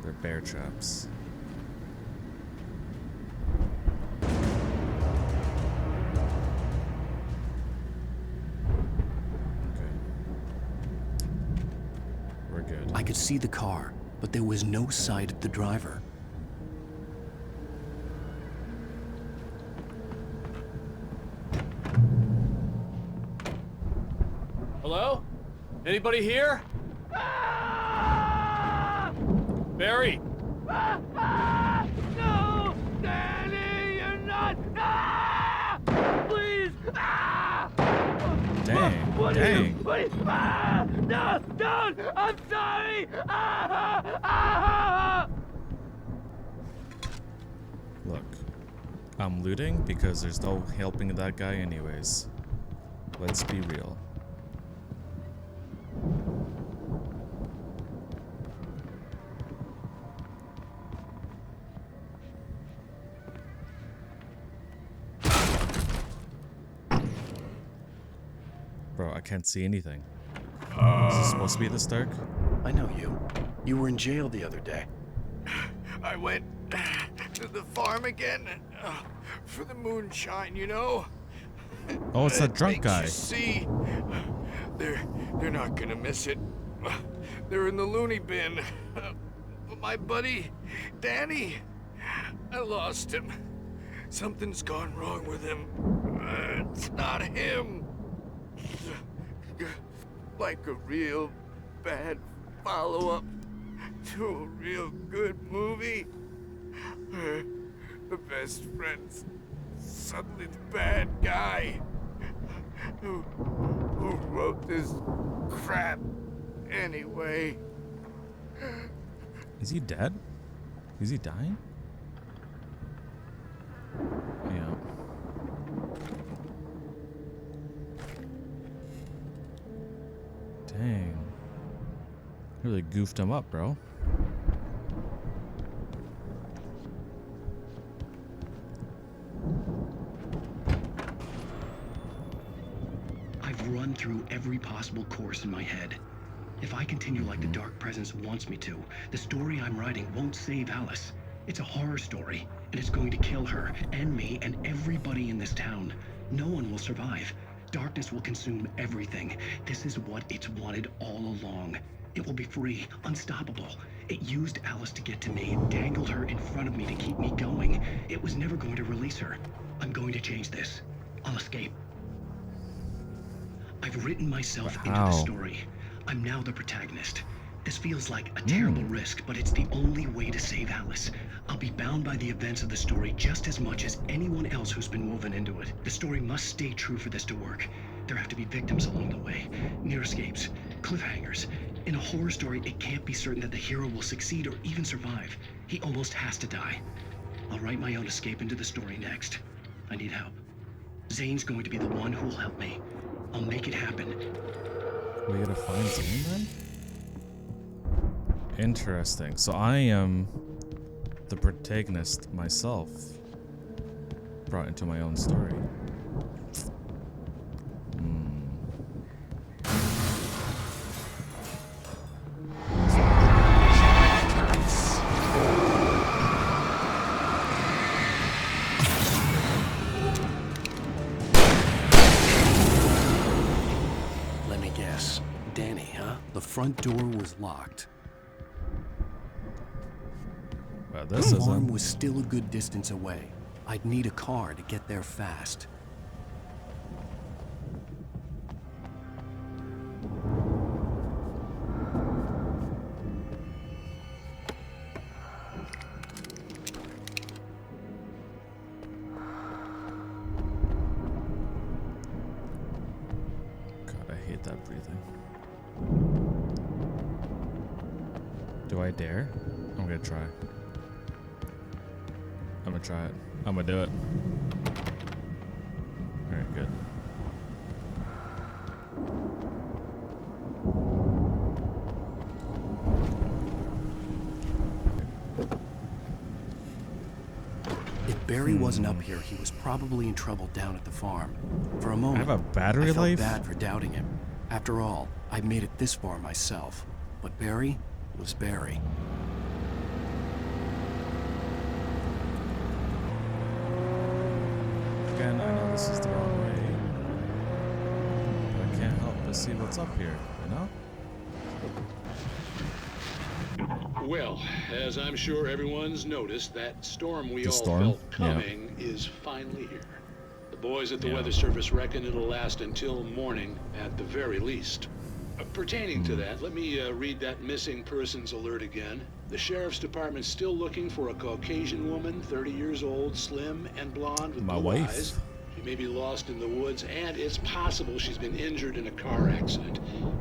They're bear traps. Okay. We're good.
I could see the car, but there was no sight of the driver.
Hello? Anybody here? Barry!
No! Danny, you're not! Please!
Dang,
What
dang.
No, don't! I'm sorry!
Look, I'm looting because there's no helping that guy anyways. Let's be real. Bro, I can't see anything. Is this supposed to be this dark?
I know you. You were in jail the other day.
I went to the farm again for the moonshine, you know?
Oh, it's that drunk guy.
See, they're not gonna miss it. They're in the loony bin. But my buddy, Danny, I lost him. Something's gone wrong with him. It's not him. Like a real bad follow-up to a real good movie. The best friend's suddenly the bad guy who wrote this crap anyway.
Is he dead? Is he dying? Yeah. Dang. Really goofed him up, bro.
I've run through every possible course in my head. If I continue like the Dark Presence wants me to, the story I'm writing won't save Alice. It's a horror story, and it's going to kill her, and me, and everybody in this town. No one will survive. Darkness will consume everything. This is what it's wanted all along. It will be free, unstoppable. It used Alice to get to me, dangled her in front of me to keep me going. It was never going to release her. I'm going to change this. I'll escape. I've written myself into the story. I'm now the protagonist. This feels like a terrible risk, but it's the only way to save Alice. I'll be bound by the events of the story just as much as anyone else who's been woven into it. The story must stay true for this to work. There have to be victims along the way, near escapes, cliffhangers. In a horror story, it can't be certain that the hero will succeed or even survive. He almost has to die. I'll write my own escape into the story next. I need help. Zane's going to be the one who will help me. I'll make it happen.
We gotta find Zane then? Interesting. So I am the protagonist myself, brought into my own story.
Let me guess. Danny, huh? The front door was locked.
Wow, this
The farm
isn't.
was still a good distance away. I'd need a car to get there fast.
God, I hate that breathing. Do I dare? I'm gonna try. I'm gonna try it. I'm gonna do it. Alright, good.
If Barry wasn't up here, he was probably in trouble down at the farm. For a moment,
I have a battery
I felt
life?
bad for doubting him. After all, I made it this far myself. But Barry was Barry.
Again, I know this is the wrong way, but I can't help but see what's up here, you know?
Well, as I'm sure everyone's noticed, that storm we
The
all
storm?
felt
Yeah.
coming is finally here. The boys at the
Yeah.
Weather Service reckon it'll last until morning at the very least. Pertaining to that, let me read that missing persons alert again. The Sheriff's Department's still looking for a Caucasian woman, 30 years old, slim and blonde with
My
blue
wife.
eyes. She may be lost in the woods, and it's possible she's been injured in a car accident.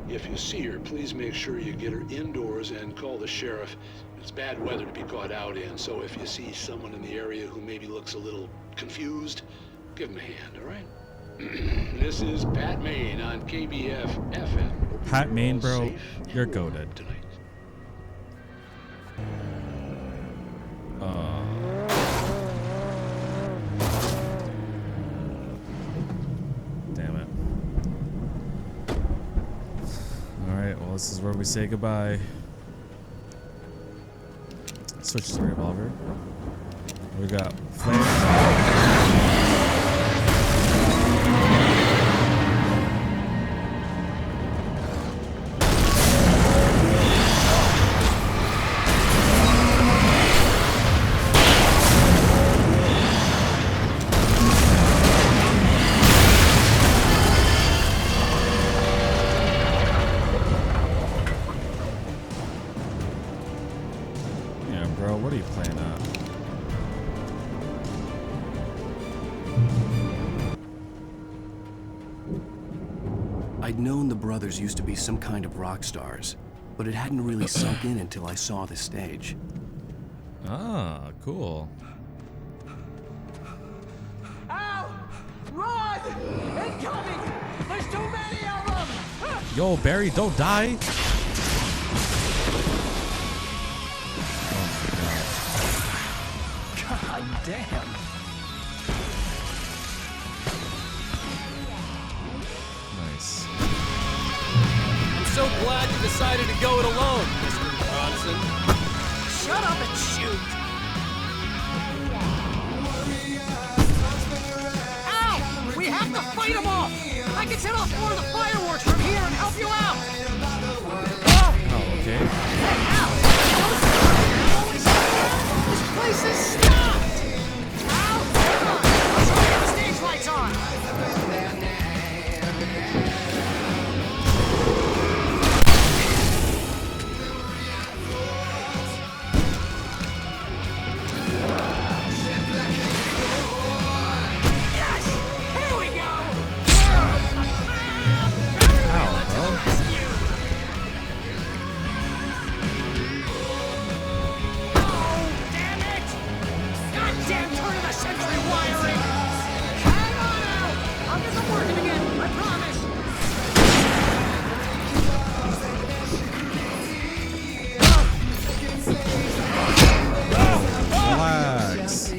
If you see her, please make sure you get her indoors and call the sheriff. It's bad weather to be caught out in, so if you see someone in the area who maybe looks a little confused, give him a hand, all right? This is Pat Main on KBF FM.
Pat Main, bro, you're goated. Damn it. Alright, well, this is where we say goodbye. Switch to the revolver. We got flames. Yeah, bro, what are you playing at?
I'd known the brothers used to be some kind of rock stars, but it hadn't really sunk in until I saw the stage.
Ah, cool.
Ow! Run! Incoming! There's too many of them!
Yo, Barry, don't die!
God damn.
Nice.
I'm so glad you decided to go it alone, Mr. Bronson.
Shut up and shoot! Ow! We have to fight them off! I can set off more of the fireworks from here and help you out!
Oh, okay.
Hey, ow! This place is stopped! Ow! Hold on! I'll show you the stage lights on! Yes! Here we go!
Ow, bro.
Damn it! Goddamn turn of the century wiring! Hang on out! I'll get them working again, I promise!
Relax.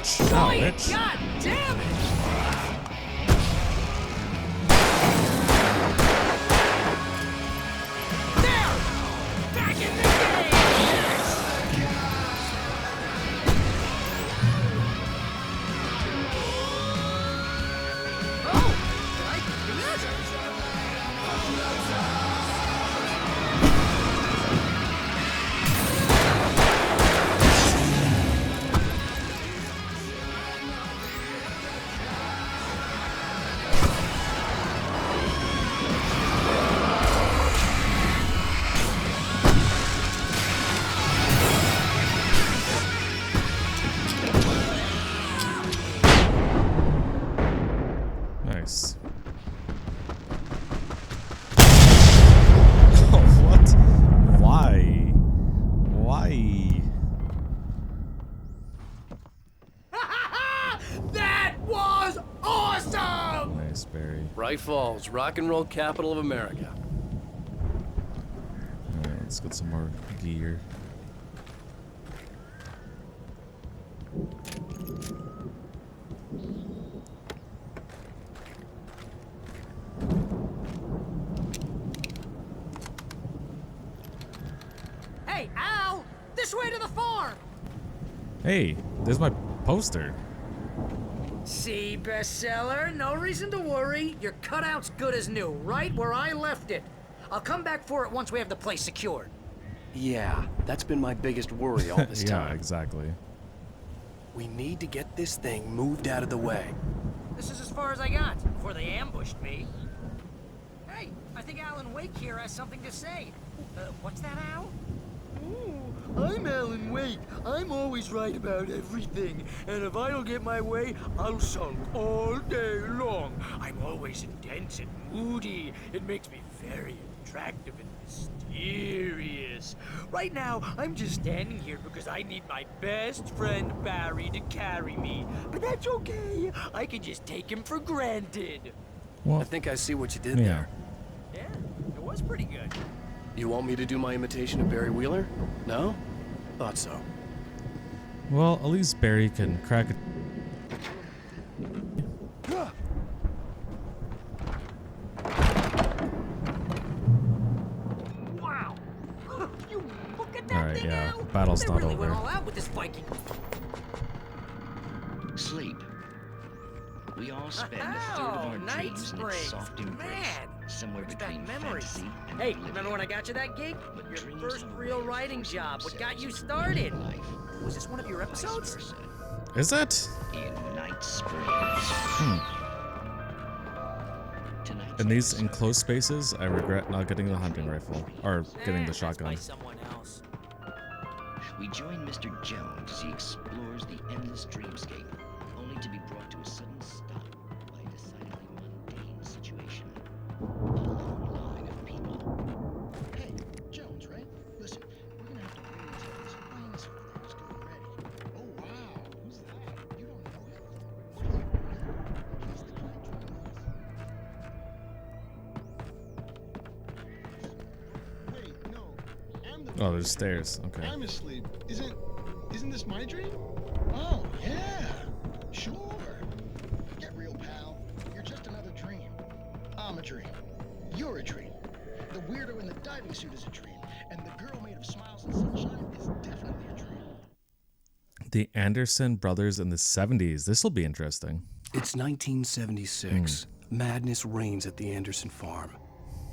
bitch. Ow, bitch.
God damn it! There! Back in the game! Oh! Did I do that?
Nice. What? Why? Why?
That was awesome!
Nice, Barry.
Bright Falls, rock and roll capital of America.
Alright, let's get some more gear.
Hey, Al! This way to the farm!
Hey, there's my poster.
See, bestseller, no reason to worry. Your cutout's good as new, right where I left it. I'll come back for it once we have the place secured.
Yeah, that's been my biggest worry all this
Yeah,
time.
exactly.
We need to get this thing moved out of the way.
This is as far as I got before they ambushed me. Hey, I think Alan Wake here has something to say. What's that, Al?
Ooh, I'm Alan Wake. I'm always right about everything. And if I don't get my way, I'll sulk all day long. I'm always intense and moody. It makes me very attractive and mysterious. Right now, I'm just standing here because I need my best friend Barry to carry me. But that's okay. I can just take him for granted.
Well,
I think I see what you did
yeah.
there.
Yeah, it was pretty good.
You want me to do my imitation of Barry Wheeler? No? Thought so.
Well, at least Barry can crack it.
Wow! You look at that
Alright,
thing,
yeah.
Al.
Battle's
They
not
really
over.
went all out with this Viking.
Sleep. We all spend a third of our
Night
dreams in
Springs.
its soft embrace,
Man,
somewhere
brings
between
back memories.
fantasy and
Hey,
oblivion.
remember when I got you that gig?
But
Your
dreams
first
and
real
waves
writing
force
job. What got you
themselves
started?
into life,
Was this one of your
vice
episodes?
versa.
Is it?
In Night Springs.
In these enclosed spaces, I regret not getting the hunting rifle. Or getting the shotgun.
Someone else.
We join Mr. Jones as he explores the endless dreamscape, only to be brought to a sudden stop by a decidedly mundane situation. A long line of people.
Hey, Jones, right? Listen, we're gonna have to wait until this wings over there is good and ready. Oh, wow. Who's that? You don't know him? What are you? He's the guy joining us. Wait, no. I'm the
Oh, there's stairs. Okay.
I'm asleep. Isn't this my dream? Oh, yeah. Sure. Get real, pal. You're just another dream. I'm a dream. You're a dream. The weirdo in the diving suit is a dream. And the girl made of smiles and sunshine is definitely a dream.
The Anderson brothers in the 70s. This will be interesting.
It's 1976. Madness reigns at the Anderson farm.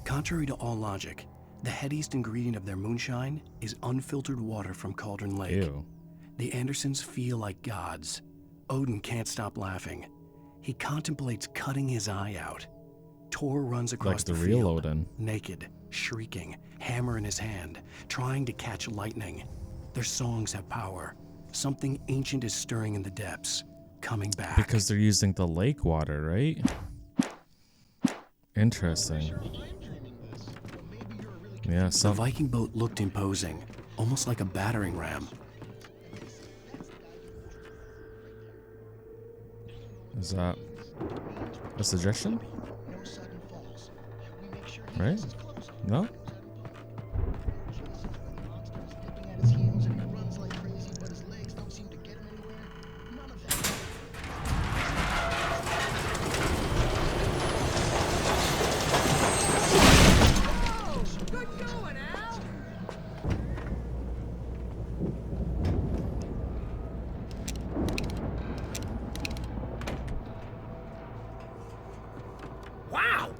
Contrary to all logic, the headiest ingredient of their moonshine is unfiltered water from Cauldron Lake.
Ew.
The Andersons feel like gods. Odin can't stop laughing. He contemplates cutting his eye out. Tor runs across
Like the
the
real
field,
Odin.
naked, shrieking, hammer in his hand, trying to catch lightning. Their songs have power. Something ancient is stirring in the depths, coming back.
Because they're using the lake water, right? Interesting. Yeah,
The
some
Viking boat looked imposing, almost like a battering ram.
is that a suggestion? Right? No?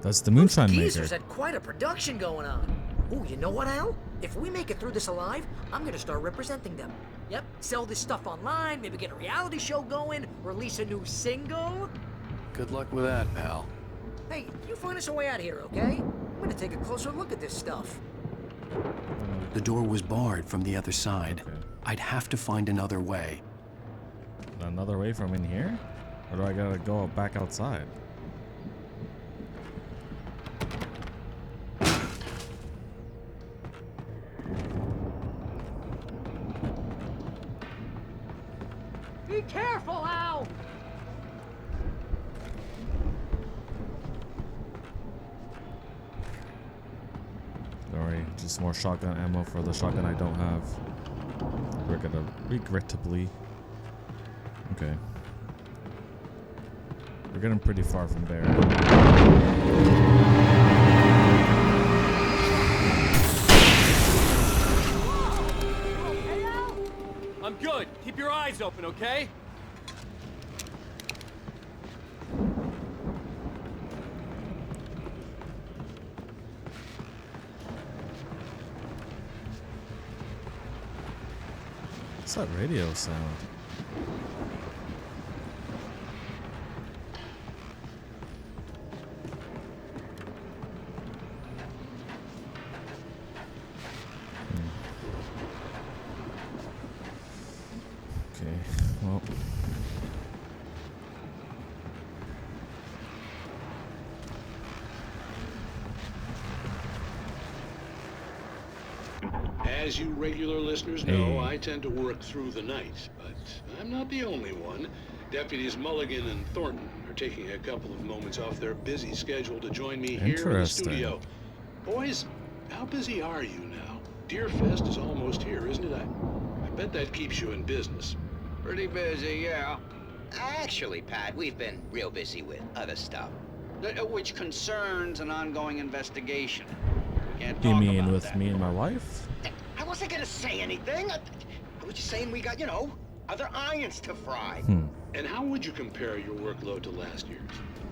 That's the moonshine maker.
Geezers had quite a production going on. Ooh, you know what, Al? If we make it through this alive, I'm gonna start representing them. Yep, sell this stuff online, maybe get a reality show going, release a new single.
Good luck with that, pal.
Hey, you find us a way out of here, okay? I'm gonna take a closer look at this stuff.
The door was barred from the other side. Okay. I'd have to find another way.
Another way from in here? Or do I gotta go back outside?
Be careful, Al!
Sorry, just more shotgun ammo for the shotgun I don't have. Regrettably. Okay. We're getting pretty far from there.
I'm good. Keep your eyes open, okay?
What's that radio sound? Okay, well.
As you regular listeners know, I tend to work through the night, but I'm not the only one. Deputies Mulligan and Thornton are taking a couple of moments off their busy schedule to join me here in the studio. Boys, how busy are you now? Deerfest is almost here, isn't it? I bet that keeps you in business.
Pretty busy, yeah. Actually, Pat, we've been real busy with other stuff, which concerns an ongoing investigation. Can't
You
talk
mean
about
with
that.
me and my wife?
I wasn't gonna say anything. I was just saying we got, other irons to fry.
And how would you compare your workload to last year's?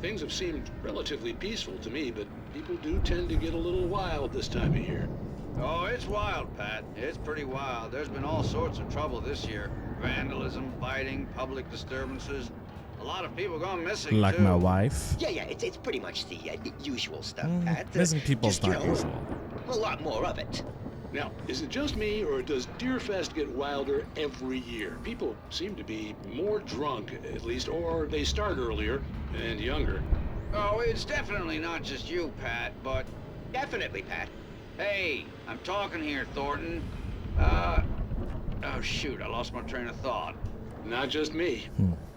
Things have seemed relatively peaceful to me, but people do tend to get a little wild this time of year.
Oh, it's wild, Pat. It's pretty wild. There's been all sorts of trouble this year. Vandalism, fighting, public disturbances. A lot of people gone missing,
Like
too.
my wife?
Yeah, it's pretty much the usual stuff, Pat.
Missing people's
just,
not usual.
A lot more of it.
Now, is it just me, or does Deerfest get wilder every year? People seem to be more drunk, at least, or they start earlier and younger.
Oh, it's definitely not just you, Pat, but... Definitely, Pat. Hey, I'm talking here, Thornton. Oh, shoot, I lost my train of thought.
Not just me.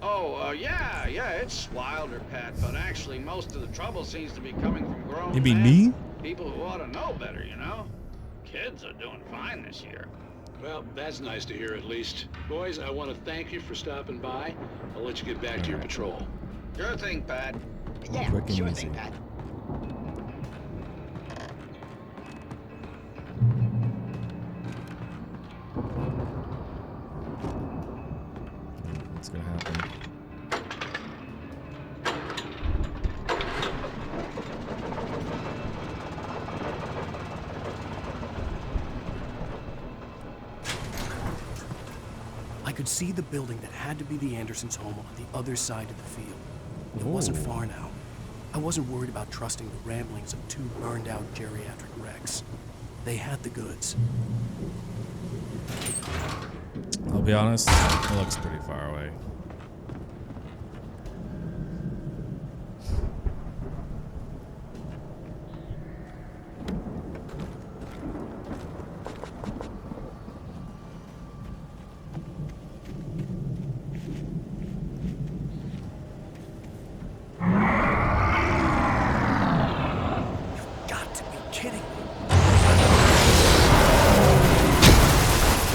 Oh, yeah, it's wilder, Pat, but actually most of the trouble seems to be coming from grown
You mean
men.
me?
People who ought to know better, Kids are doing fine this year.
Well, that's nice to hear at least. Boys, I want to thank you for stopping by. I'll let you get back to your patrol.
Sure thing, Pat. Yeah,
Quick and
sure
easy.
thing, Pat.
What's gonna happen?
I could see the building that had to be the Andersons' home on the other side of the field. It wasn't far now. I wasn't worried about trusting the ramblings of two burned-out geriatric wrecks. They had the goods.
I'll be honest, it looks pretty far away.
Got to be kidding me.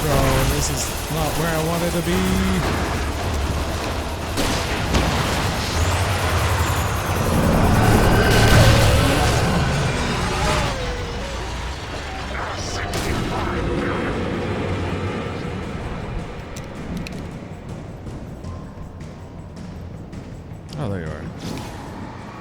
Bro, this is not where I wanted to be. Oh, there you are.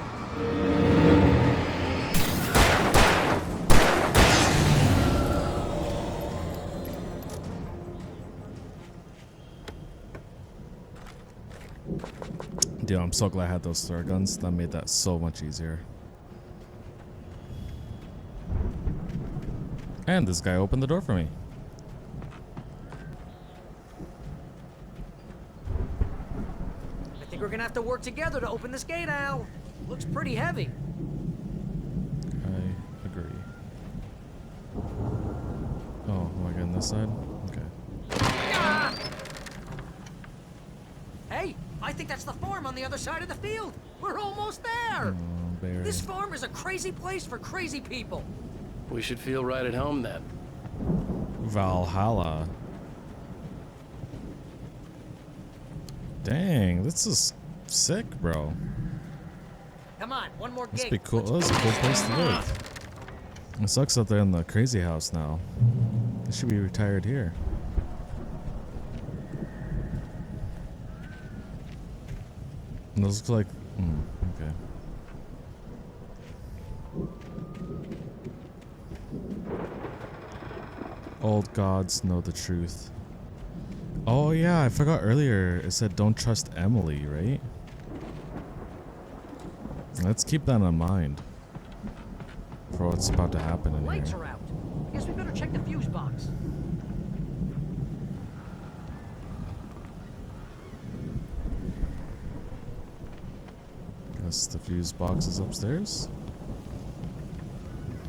Dude, I'm so glad I had those throw guns. That made that so much easier. And this guy opened the door for me.
I think we're gonna have to work together to open this gate, Al. Looks pretty heavy.
I agree. Oh, am I getting this side? Okay.
Ah! Hey, I think that's the farm on the other side of the field. We're almost there.
Oh, Barry.
This farm is a crazy place for crazy people.
We should feel right at home then.
Valhalla. Dang, this is sick, bro.
Come on, one more
This
gate.
be cool. This is a cool place to live. It sucks that they're in the crazy house now. They should be retired here. And those look like. Okay. Old gods know the truth. Oh yeah, I forgot earlier. It said don't trust Emily, right? Let's keep that in mind for what's about to happen in
Lights
here.
are out. Guess we better check the fuse box.
Guess the fuse box is upstairs.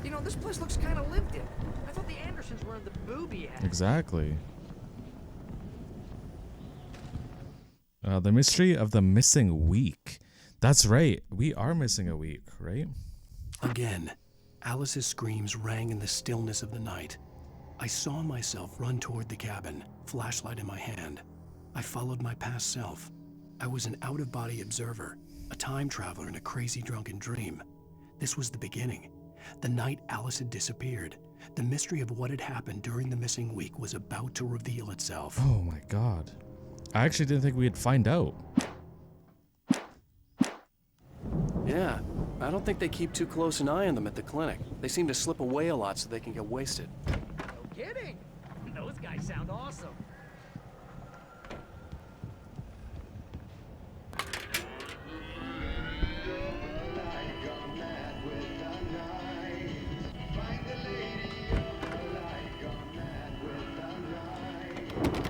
You know, this place looks kind of lived in. I thought the Andersons were in the booby act.
Exactly. The mystery of the missing week. That's right. We are missing a week, right?
Again, Alice's screams rang in the stillness of the night. I saw myself run toward the cabin, flashlight in my hand. I followed my past self. I was an out-of-body observer, a time traveler in a crazy drunken dream. This was the beginning. The night Alice had disappeared. The mystery of what had happened during the missing week was about to reveal itself.
Oh my god. I actually didn't think we'd find out.
Yeah, I don't think they keep too close an eye on them at the clinic. They seem to slip away a lot so they can get wasted.
No kidding. Those guys sound awesome.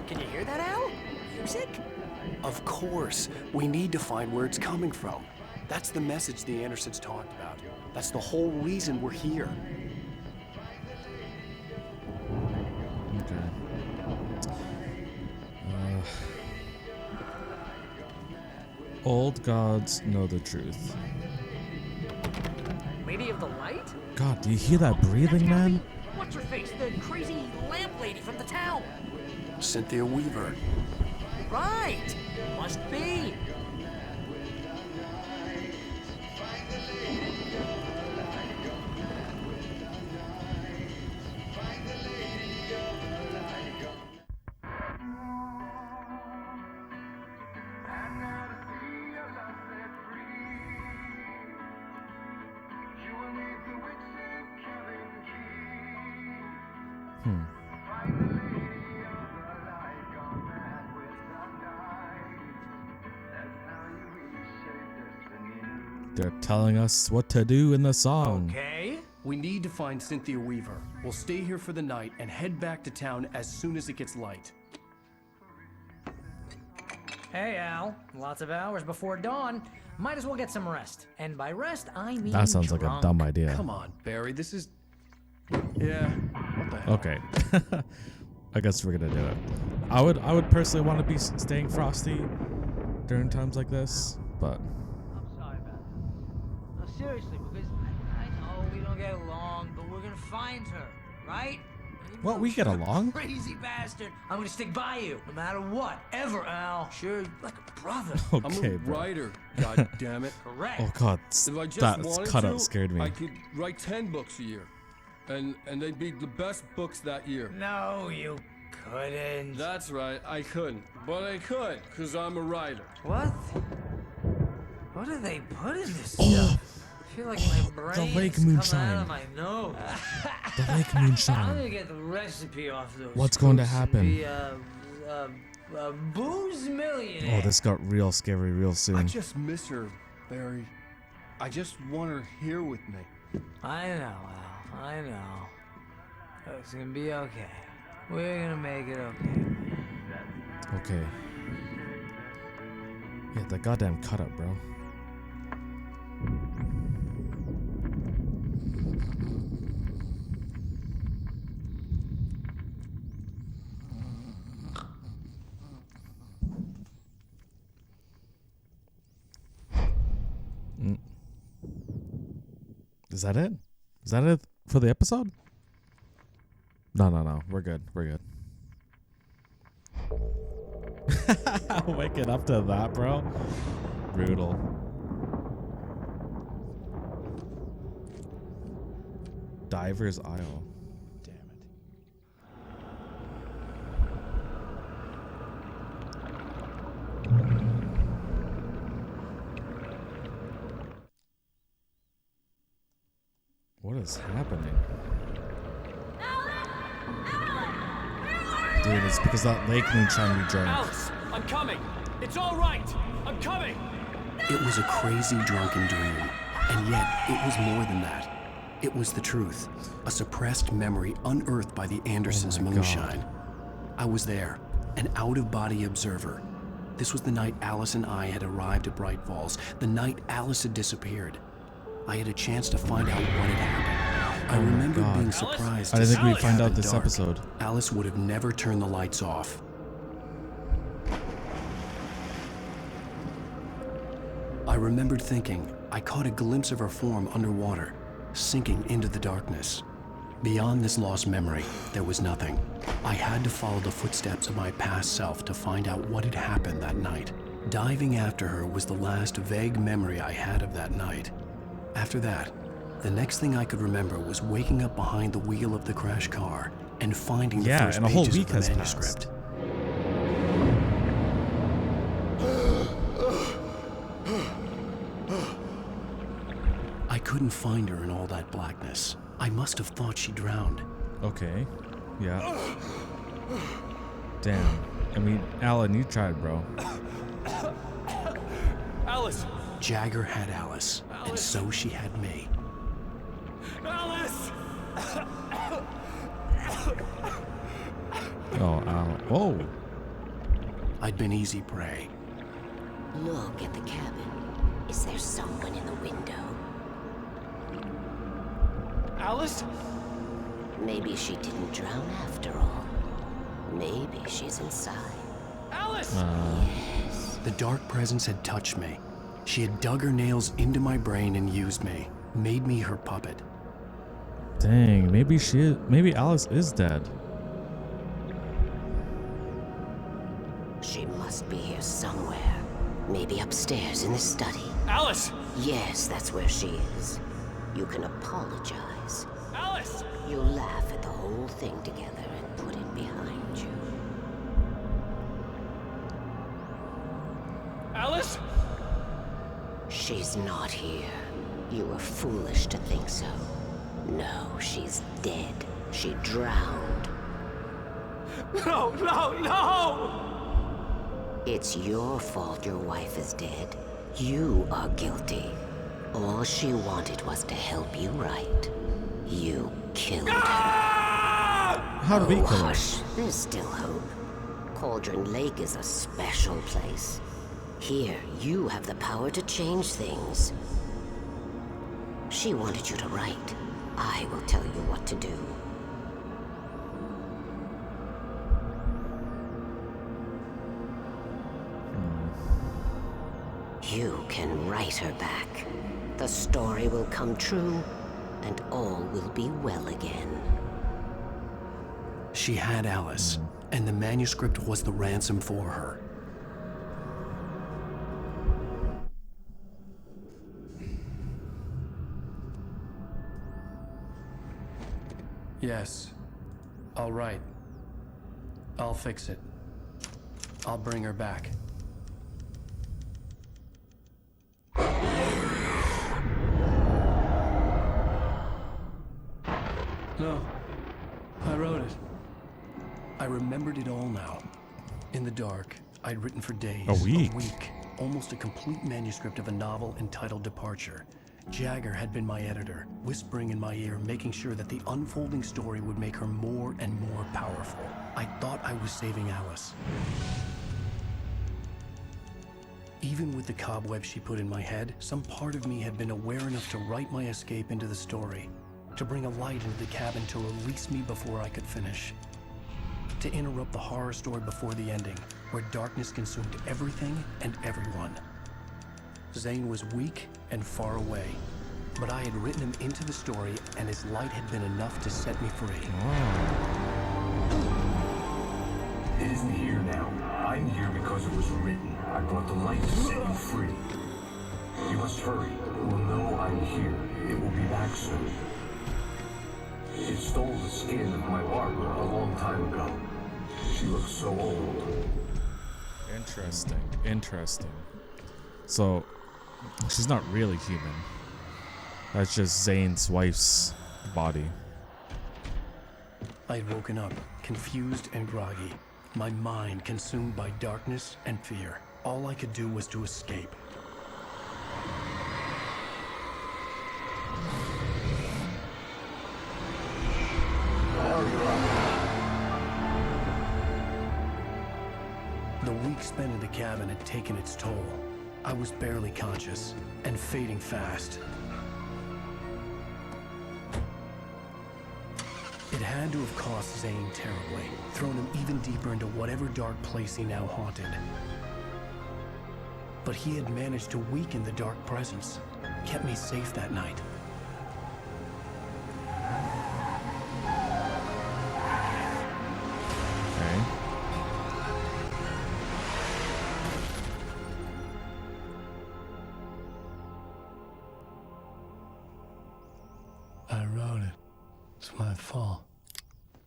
Can you hear that, Al? Music?
Of course. We need to find where it's coming from. That's the message the Andersons talked about. That's the whole reason we're here.
Okay. Old gods know the truth.
Lady of the Light?
God, do you hear that breathing, man?
What's her face? The crazy lamp lady from the town.
Cynthia Weaver.
Right. Must be.
They're telling us what to do in the song.
Okay. We need to find Cynthia Weaver. We'll stay here for the night and head back to town as soon as it gets light.
Hey, Al. Lots of hours before dawn. Might as well get some rest. And by rest, I mean
That sounds like a dumb idea.
Come on, Barry. This is... Yeah. What the hell?
Okay. I guess we're gonna do it. I would personally want to be staying frosty during times like this, but
I'm sorry about that. No, seriously, because I know we don't get along, but we're gonna find her, right?
what, we get along?
Crazy bastard! I'm gonna stick by you, no matter what, ever, Al. Sure, like a brother.
Okay,
I'm a
bro.
writer, god damn it.
Correct.
Oh god,
If I just
that
wanted
cutout
to,
scared me.
I could write 10 books a year. And they'd be the best books that year.
No, you couldn't.
That's right, I couldn't. But I could, because I'm a writer.
What? What do they put in this
Oh,
stuff? I feel like my brain
lake
is coming
moonshine.
out of my nose.
The lake
I'm
moonshine.
gonna get the recipe off those.
What's going to
fruits and
happen?
be,
A booze millionaire.
Oh, this got real scary real soon.
I just miss her, Barry. I just want her here with me.
I know, Al. I know. It's gonna be okay. We're gonna make it okay.
Okay. Yeah, that goddamn cut up, bro. Is that it? Is that it for the episode? No. We're good. Waking up to that, bro. Brutal. Diver's Isle.
Damn it.
What is happening? Dude, it's because that lake moon trying to be drunk.
Alice, I'm coming. It's all right. I'm coming.
It was a crazy drunken dream, and yet it was more than that. It was the truth, a suppressed memory unearthed by the Andersons' moonshine. I was there, an out-of-body observer. This was the night Alice and I had arrived at Bright Falls, the night Alice had disappeared. I had a chance to find out what had happened. I remembered being surprised.
I didn't think we'd find out
in the
this
dark.
episode.
Alice would have never turned the lights off. I remembered thinking I caught a glimpse of her form underwater, sinking into the darkness. Beyond this lost memory, there was nothing. I had to follow the footsteps of my past self to find out what had happened that night. Diving after her was the last vague memory I had of that night. After that, the next thing I could remember was waking up behind the wheel of the crash car and finding the first
and a whole
pages
week
of the
has
manuscript. I couldn't find her in all that blackness. I must have thought she drowned.
Okay. Yeah. Damn. I mean, Alan, you tried, bro.
Alice!
Jagger had Alice, and so she had me.
Alice!
Oh, Alan. Whoa.
I'd been easy prey.
Look at the cabin. Is there someone in the window?
Alice?
Maybe she didn't drown after all. Maybe she's inside.
Alice!
Yes.
The dark presence had touched me. She had dug her nails into my brain and used me, made me her puppet.
Dang, maybe Alice is dead.
She must be here somewhere. Maybe upstairs in the study.
Alice!
Yes, that's where she is. You can apologize.
Alice!
You'll laugh at the whole thing together and put it behind you.
Alice?
She's not here. You were foolish to think so. No, she's dead. She drowned.
No, no, no!
It's your fault your wife is dead. You are guilty. All she wanted was to help you right. You killed her.
How did we kill her?
Hush, there's still hope. Cauldron Lake is a special place. Here, you have the power to change things. She wanted you to write. I will tell you what to do. You can write her back. The story will come true, and all will be well again.
She had Alice, and the manuscript was the ransom for her. Yes. All right. I'll fix it. I'll bring her back. No. I wrote it. I remembered it all now. In the dark, I'd written for days.
A week.
Almost a complete manuscript of a novel entitled Departure. Jagger had been my editor, whispering in my ear, making sure that the unfolding story would make her more and more powerful. I thought I was saving Alice. Even with the cobweb she put in my head, some part of me had been aware enough to write my escape into the story, to bring a light into the cabin to release me before I could finish. To interrupt the horror story before the ending, where darkness consumed everything and everyone. Zane was weak and far away, but I had written him into the story, and his light had been enough to set me free.
It isn't here now. I'm here because it was written. I brought the light to set you free. You must hurry. It will know I'm here. It will be back soon. It stole the skin of my Barbara a long time ago. She looks so old.
Interesting. So, she's not really human. That's just Zane's wife's body.
I had woken up, confused and groggy, my mind consumed by darkness and fear. All I could do was to escape. The week spent in the cabin had taken its toll. I was barely conscious and fading fast. It had to have cost Zane terribly, thrown him even deeper into whatever dark place he now haunted. But he had managed to weaken the dark presence, kept me safe that night.
Okay.
I wrote it. It's my fault.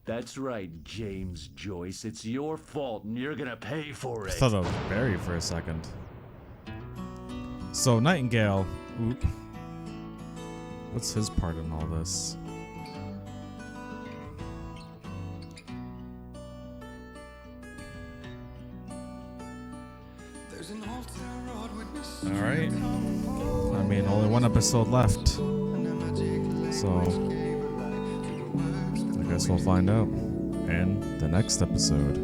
That's right, James Joyce. It's your fault, and you're gonna pay for
I
it.
thought that was Barry for a second. So Nightingale, what's his part in all this? All right. I mean, only one episode left, so I guess we'll find out in the next episode.